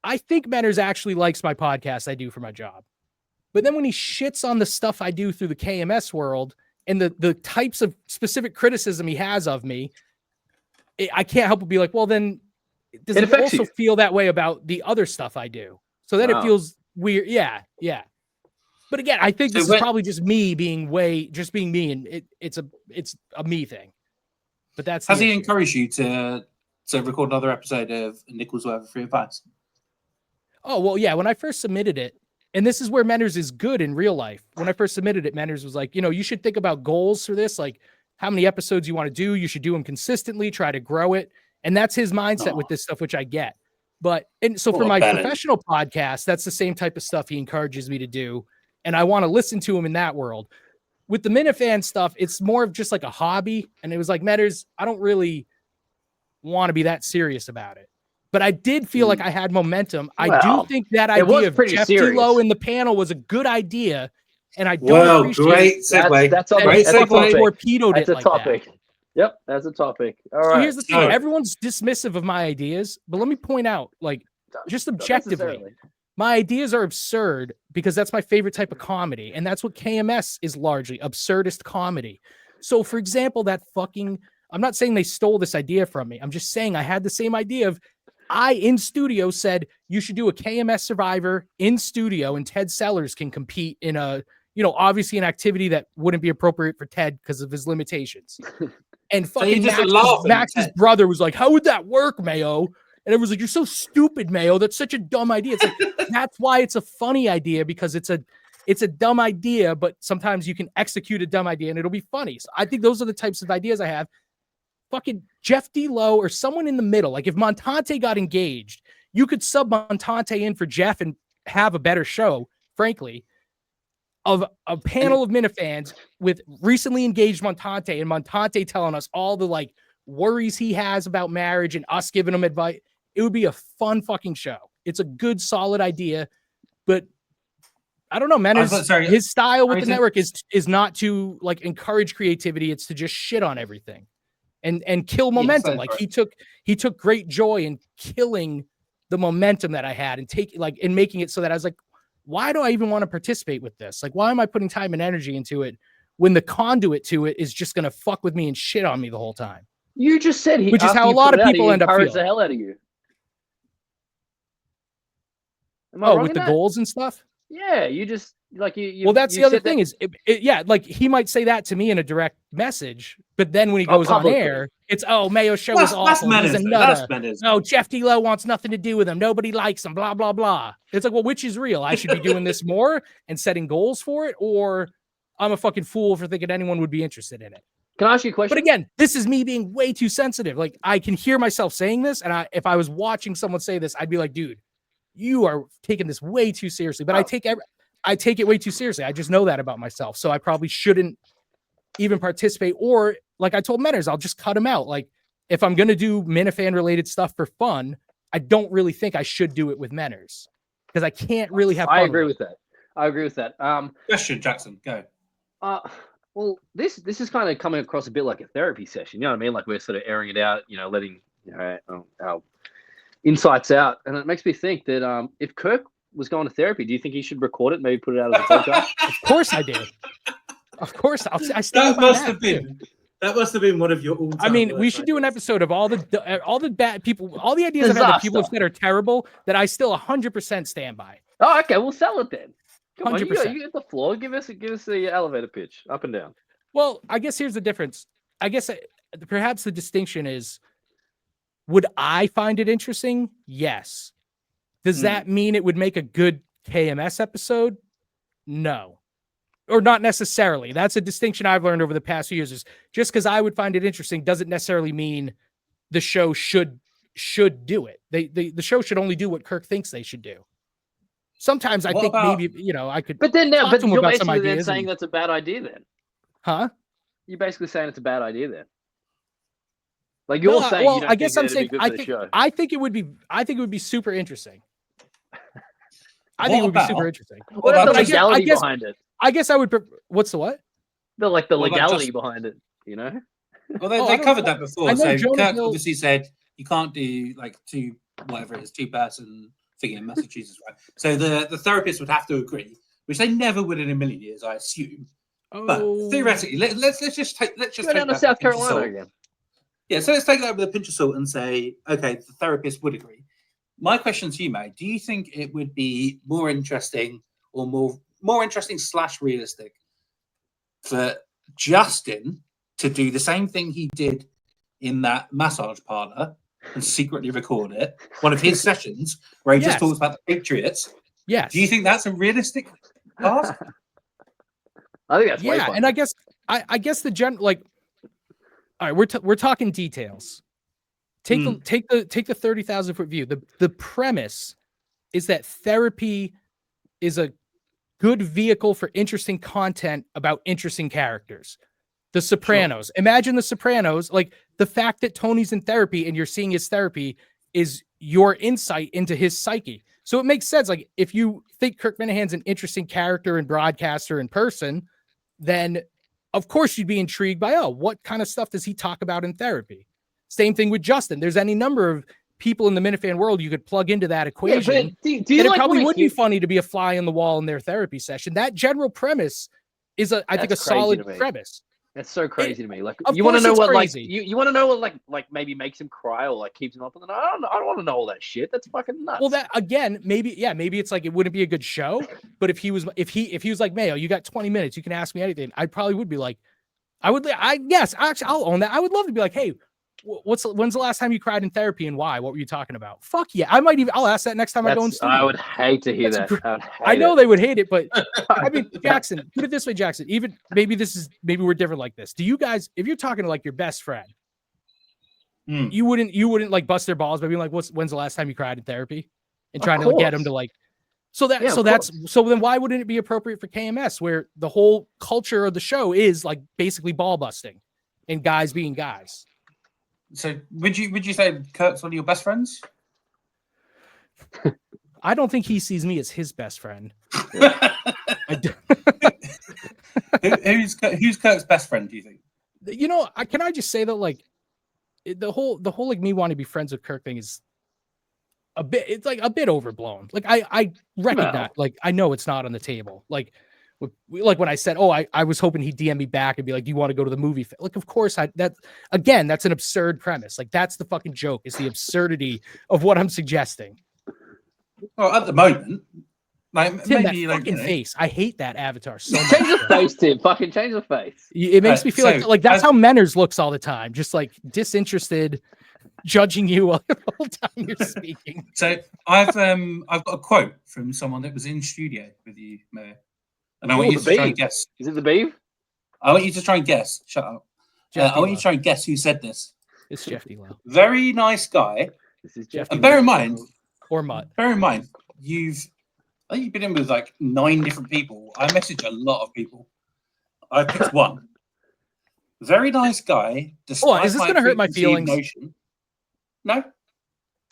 I think Menners actually likes my podcast I do for my job. But then when he shits on the stuff I do through the KMS world and the types of specific criticism he has of me, I can't help but be like, well, then does it also feel that way about the other stuff I do? So then it feels weird. Yeah. But again, I think this is probably just me being me, and it's a me thing. But that's has he encouraged you to record another episode of Nichols Worth Free Advice? Oh well, yeah. When I first submitted it, and this is where Menners is good in real life. When I first submitted it, Menners was like, you should think about goals for this, like how many episodes you want to do. You should do them consistently, try to grow it. And that's his mindset with this stuff, which I get. So for my professional podcast, that's the same type of stuff he encourages me to do. And I want to listen to him in that world. With the Minifan stuff, it's more of just like a hobby. And it was like, Menners, I don't really want to be that serious about it. But I did feel like I had momentum. I do think that idea of Jeff D'Lo in the panel was a good idea. And I don't appreciate segue. That's torpedoed it like topic. That. Yep, that's a topic. All right. So here's the thing. Everyone's dismissive of my ideas, but let me point out, like, just objectively, my ideas are absurd because that's my favorite type of comedy. And that's what KMS is largely, absurdist comedy. So, for example, I'm not saying they stole this idea from me. I'm just saying I had the same idea of, in studio said, you should do a KMS Survivor in studio and Ted Sellers can compete in a, obviously an activity that wouldn't be appropriate for Ted because of his limitations. And fucking Max's brother was like, how would that work, Mayo? And it was like, you're so stupid, Mayo. That's such a dumb idea. It's like, that's why it's a funny idea, because it's a dumb idea, but sometimes you can execute a dumb idea and it'll be funny. So I think those are the types of ideas I have. Fucking Jeff D'Lo or someone in the middle. Like if Montante got engaged, you could sub Montante in for Jeff and have a better show, frankly, of a panel of Minifans with recently engaged Montante and Montante telling us all the like worries he has about marriage and us giving him advice. It would be a fun fucking show. It's a good, solid idea, but I don't know, man. His style with the network is not to like encourage creativity. It's to just shit on everything and kill momentum. Like he took great joy in killing the momentum that I had and making it so that I was like, why do I even want to participate with this? Like, why am I putting time and energy into it when the conduit to it is just going to fuck with me and shit on me the whole time? You just said which is how a lot of people end up feeling. The hell out of you. With the goals and stuff? Yeah, you just like you. Well, that's the other thing is, like he might say that to me in a direct message, but then when he goes on air, it's Mayo's show is awful. No, Jeff D'Lo wants nothing to do with him. Nobody likes him. Blah blah blah. It's like, well, which is real? I should be doing this more and setting goals for it, or I'm a fucking fool for thinking anyone would be interested in it. Can I ask you a question? But again, this is me being way too sensitive. Like I can hear myself saying this, and if I was watching someone say this, I'd be like, dude, you are taking this way too seriously. But I take it way too seriously. I just know that about myself. So I probably shouldn't even participate. Or like I told Menners, I'll just cut him out. Like if I'm going to do Minifan related stuff for fun, I don't really think I should do it with Menners because I can't really have fun. I agree with that. Question, Jackson, go. Well, this is kind of coming across a bit like a therapy session. You know what I mean? Like we're sort of airing it out, letting our insights out. And it makes me think that if Kirk was going to therapy, do you think he should record it, maybe put it out as a podcast? Of course I do. Of course. I stand by that must have been one of your all-time I mean, we should do an episode of all the bad people, all the ideas I've had that people have said are terrible that I still 100% stand by. Oh, okay. We'll sell it then. Come 100%. on, you get the floor. Give us the elevator pitch, up and down. Well, I guess here's the difference. I guess perhaps the distinction is, would I find it interesting? Yes. Does that mean it would make a good KMS episode? No. Or not necessarily. That's a distinction I've learned over the past few years. Is just because I would find it interesting doesn't necessarily mean the show should do it. The show should only do what Kirk thinks they should do. Sometimes I think maybe I could. But then you're basically then saying that's a bad idea then. Huh? You're basically saying it's a bad idea then. Like you're saying. Well, I guess I'm saying I think it would be super interesting. I think it would be super interesting. What about the legality behind it? I guess I would. What's the what? The legality behind it. Well, they covered that before. So Kirk obviously said you can't do like two person thing in Massachusetts, right? So the therapist would have to agree, which they never would in a million years, I assume. But theoretically, let's just go down to South Carolina again. Yeah, so let's take that with a pinch of salt and say, okay, the therapist would agree. My question to you, May, do you think it would be more interesting or more interesting / realistic for Justin to do the same thing he did in that massage parlor and secretly record it, one of his sessions where he just talks about the Patriots? Yes. Do you think that's a realistic ask? I think that's way and I guess the all right, we're talking details. Take the 30,000-foot view. The premise is that therapy is a good vehicle for interesting content about interesting characters. The Sopranos. Sure. Imagine The Sopranos. Like, the fact that Tony's in therapy and you're seeing his therapy is your insight into his psyche. So it makes sense. Like, if you think Kirk Minahan's an interesting character and broadcaster in person, then of course you'd be intrigued by, what kind of stuff does he talk about in therapy? Same thing with Justin. There's any number of people in the Minifan world you could plug into that equation. Yeah, do you and like it probably would be funny to be a fly on the wall in their therapy session. That general premise is I think a solid premise. That's so crazy to me. Like, you want to know what crazy. You want to know what like maybe makes him cry or like keeps him up, and then I don't want to know all that shit. That's fucking nuts. Well, that again, maybe it's like it wouldn't be a good show, but if he was like, Mayo, you got 20 minutes, you can ask me anything, I probably would be like, actually I'll own that. I would love to be like, hey, when's the last time you cried in therapy and why? What were you talking about? Fuck yeah. I'll ask that next time I go in studio. I would hate to hear that. I know they would hate it, but I mean, Jackson, put it this way, Jackson, even maybe we're different like this. Do you guys, if you're talking to like your best friend, you wouldn't like bust their balls by being like, when's the last time you cried in therapy? And trying to get them to like, so then why wouldn't it be appropriate for KMS where the whole culture of the show is like basically ball busting and guys being guys? So would you say Kurt's one of your best friends? I don't think he sees me as his best friend. Who's Kurt's best friend, do you think? You know, can I just say that like the whole like me wanting to be friends with Kirk thing is a bit overblown. Like I recognize, like I know it's not on the table. Like when I said, I was hoping he'd DM me back and be like, do you want to go to the movie? Like, of course, that's an absurd premise. Like, that's the fucking joke, is the absurdity of what I'm suggesting. Well, at the moment, like, Tim, maybe that fucking face. I hate that avatar so much. Change the face, Tim. Fucking change the face. It makes me feel like that's how Menners looks all the time. Just like disinterested, judging you the whole time you're speaking. So I've got a quote from someone that was in studio with you, Mayor. And I want you to try and guess. Is it the Beeve? I want you to try and guess. Shut up. I want you to try and guess who said this. It's Jeff D. Lowe. Very nice guy. This is Jeff. And bear in mind, or Mutt. Bear in mind, I think you've been in with like 9 different people. I message a lot of people. I picked one. Very nice guy. Despite is this going to hurt my feelings? Notion. No.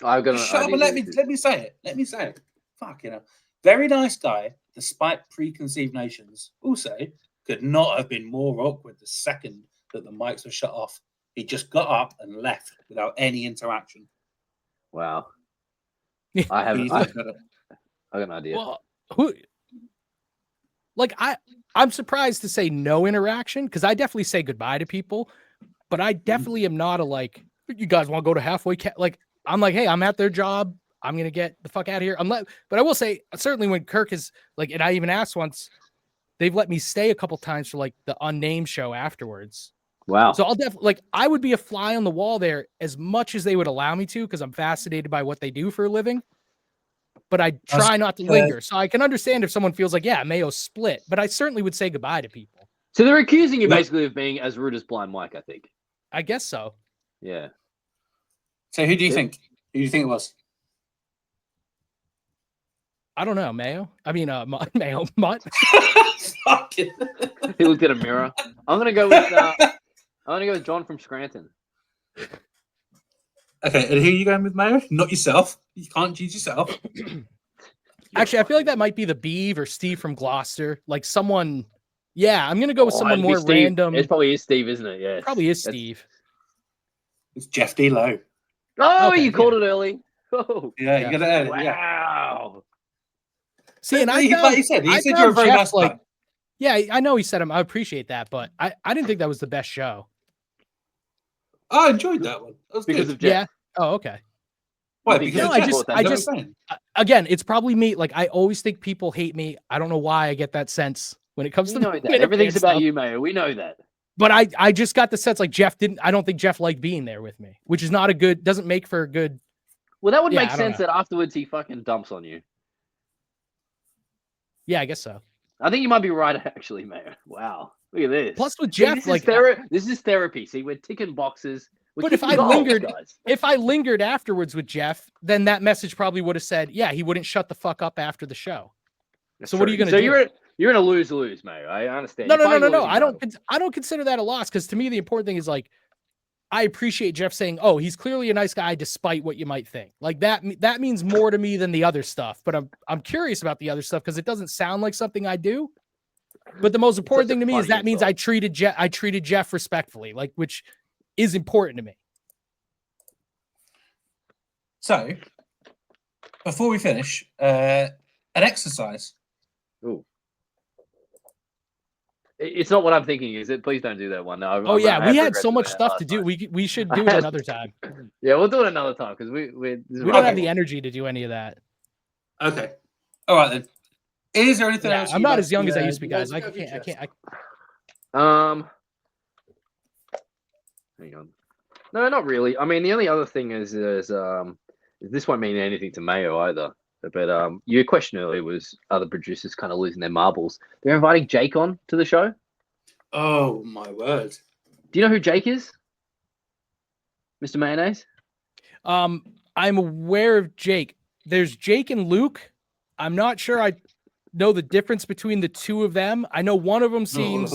Shut up and let me say it. Let me say it. Fuck, you know. Very nice guy, despite preconceived notions. Also, could not have been more awkward the second that the mics were shut off. He just got up and left without any interaction. Wow. I haven't. I got an idea. Well, I'm surprised to say no interaction, because I definitely say goodbye to people, but I definitely am not a like, you guys want to go to halfway? Like, I'm like, hey, I'm at their job. I'm going to get the fuck out of here. But I will say, certainly when Kirk is like, and I even asked once, they've let me stay a couple times for like the unnamed show afterwards. Wow. So I'll definitely, like, I would be a fly on the wall there as much as they would allow me to, because I'm fascinated by what they do for a living. But I try not to linger. So I can understand if someone feels like, yeah, Mayo split, but I certainly would say goodbye to people. So they're accusing you basically of being as rude as Blind Mike, I think. I guess so. Yeah. So who do you think? Who do you think it was? I don't know, Mayo. I mean, Mayo, Mutt. He looked at a mirror. I'm gonna go with John from Scranton. Okay, and who are you going with, Mayo? Not yourself. You can't choose yourself. Actually, I feel like that might be the Beeve or Steve from Gloucester. Like someone. Yeah, I'm gonna go with someone more random. It probably is Steve, isn't it? Yeah, probably is Steve. It's Jeff D. Lowe. Oh, okay, you called it early. Oh, yeah, you got to edit. Wow. See, and like you said you're a very nice guy. Yeah, I know he said him. I appreciate that, but I didn't think that was the best show. I enjoyed that one. That was because good. of Jeff. Yeah. Oh, okay. Why? think Because Jeff of thought Jeff. that I That's just, what I'm saying. again, it's probably me. Like, I always think people hate me. I don't know why I get that sense when it comes We to know Minifan that. Everything's about stuff. you, Mayo. We know that. But I just got the sense like Jeff didn't. I don't think Jeff liked being there with me, which is not a good. Doesn't make for a good. Well, that would Yeah, make I don't sense know. that afterwards he fucking dumps on you. Yeah, I guess so. I think you might be right, actually, Mayo. Wow. Look at this. Plus with See, Jeff, this like, this is therapy. See, we're ticking boxes. We're but if kicking I goals, lingered, guys. if I lingered afterwards with Jeff, then that message probably would have said, yeah, he wouldn't shut the fuck up after the show. That's So what are true. you gonna So do? you're in a lose-lose, Mayo. I understand. No, You're fighting a losing I battle. don't consider that a loss because to me the important thing is like I appreciate Jeff saying, "Oh, he's clearly a nice guy despite what you might think." Like that means more to me than the other stuff. But I'm curious about the other stuff because it doesn't sound like something I do. But the most important thing to me is that means I treated Jeff respectfully, like which is important to me. So, before we finish, an exercise. Ooh. It's not what I'm thinking, is it? Please don't do that one. No, Oh yeah, I we have had so regrets much doing that stuff last to do. time. We should do it another time. Yeah, we'll do it another time because we don't have the energy to do any of that. Okay. All right then. Is there anything Yeah, else? I'm you'd not like as young as I to, used to be, guys. I go can't. Jeff? Hang on. No, not really. I mean, the only other thing is this won't mean anything to Mayo either. But your question earlier was other producers kind of losing their marbles. They're inviting Jake on to the show. Oh my word! Do you know who Jake is, Mr. Mayonnaise? I'm aware of Jake. There's Jake and Luke. I'm not sure I know the difference between the two of them. I know one of them seems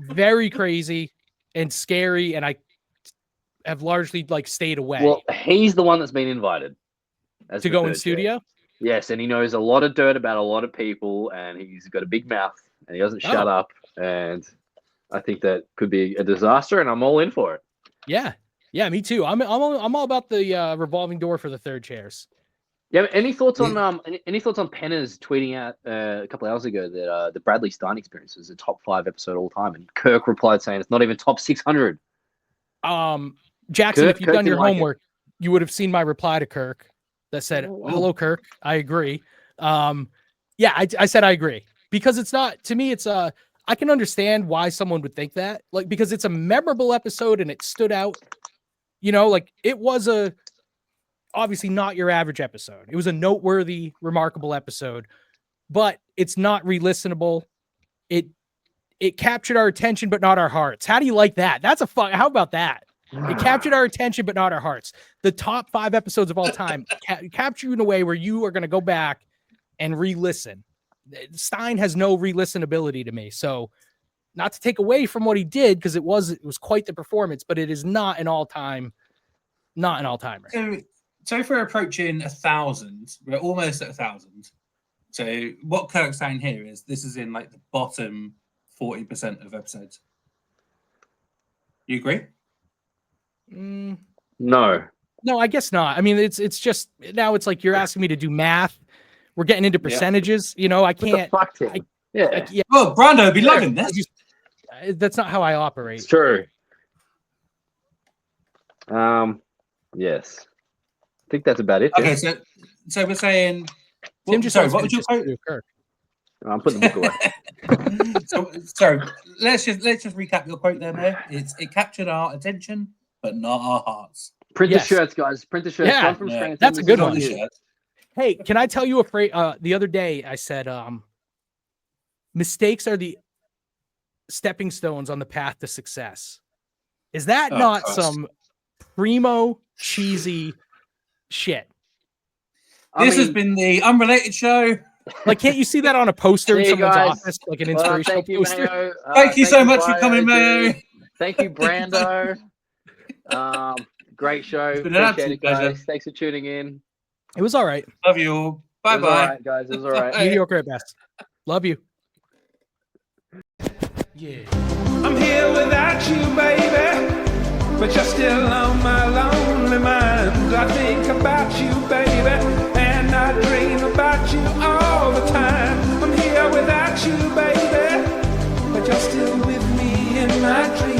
very crazy and scary, and I have largely like stayed away. Well, he's the one that's been invited to go in studio. Yes, and he knows a lot of dirt about a lot of people, and he's got a big mouth, and he doesn't shut up. And I think that could be a disaster, and I'm all in for it. Yeah, me too. I'm all about the revolving door for the third chairs. Yeah. Any thoughts on any thoughts on Penner's tweeting out a couple of hours ago that the Bradley Stein Experience is a top 5 episode all time, and Kirk replied saying it's not even top 600. Jackson, if you've done your homework, you would have seen my reply to Kirk that said, "Hello, Kirk. I agree." Yeah, I said I agree because it's not to me. It's I can understand why someone would think that, like because it's a memorable episode and it stood out. You know, like it was obviously not your average episode. It was a noteworthy, remarkable episode, but it's not re-listenable. It captured our attention, but not our hearts. How do you like that? That's how about that? It captured our attention, but not our hearts. The top 5 episodes of all time capture you in a way where you are going to go back and re-listen. Stein has no re-listenability to me. So not to take away from what he did, because it was quite the performance, but it is not an all-timer. So if we're approaching 1,000, we're almost at 1,000. So what Kirk's saying here is this is in like the bottom 40% of episodes. You agree? No, I guess not. I mean, it's just now it's like you're asking me to do math. We're getting into percentages. You know, I can't. Yeah. Well, Brando would be loving this. That's not how I operate. It's true. Yes. I think that's about it. Okay, so we're saying. Tim just sorry, what would you quote? Kirk? I'm putting the book away. so let's just recap your quote there, Mayor. It captured our attention, but not our hearts. Print the shirts, guys. Print the shirts. Yeah, From that's a good one. Shirt. Hey, can I tell you a phrase? The other day I said, mistakes are the stepping stones on the path to success. Is that not some primo cheesy shit? This has been the Unrelated Show. Like, can't you see that on a poster in someone's office, like an inspirational poster? Mayo. Thank you so much for coming, Mayo. Thank you, Brando. Great show. It's been an Appreciate absolute it, guys. pleasure. Thanks for tuning in. It was all right. Love you all. Bye It was all right, guys. It was all right. Mediocre at best. Love you. Yeah. I'm here without you, baby, but you're still on my lonely mind. I think about you, baby, and I dream about you all the time. I'm here without you, baby, but you're still with me in my dreams.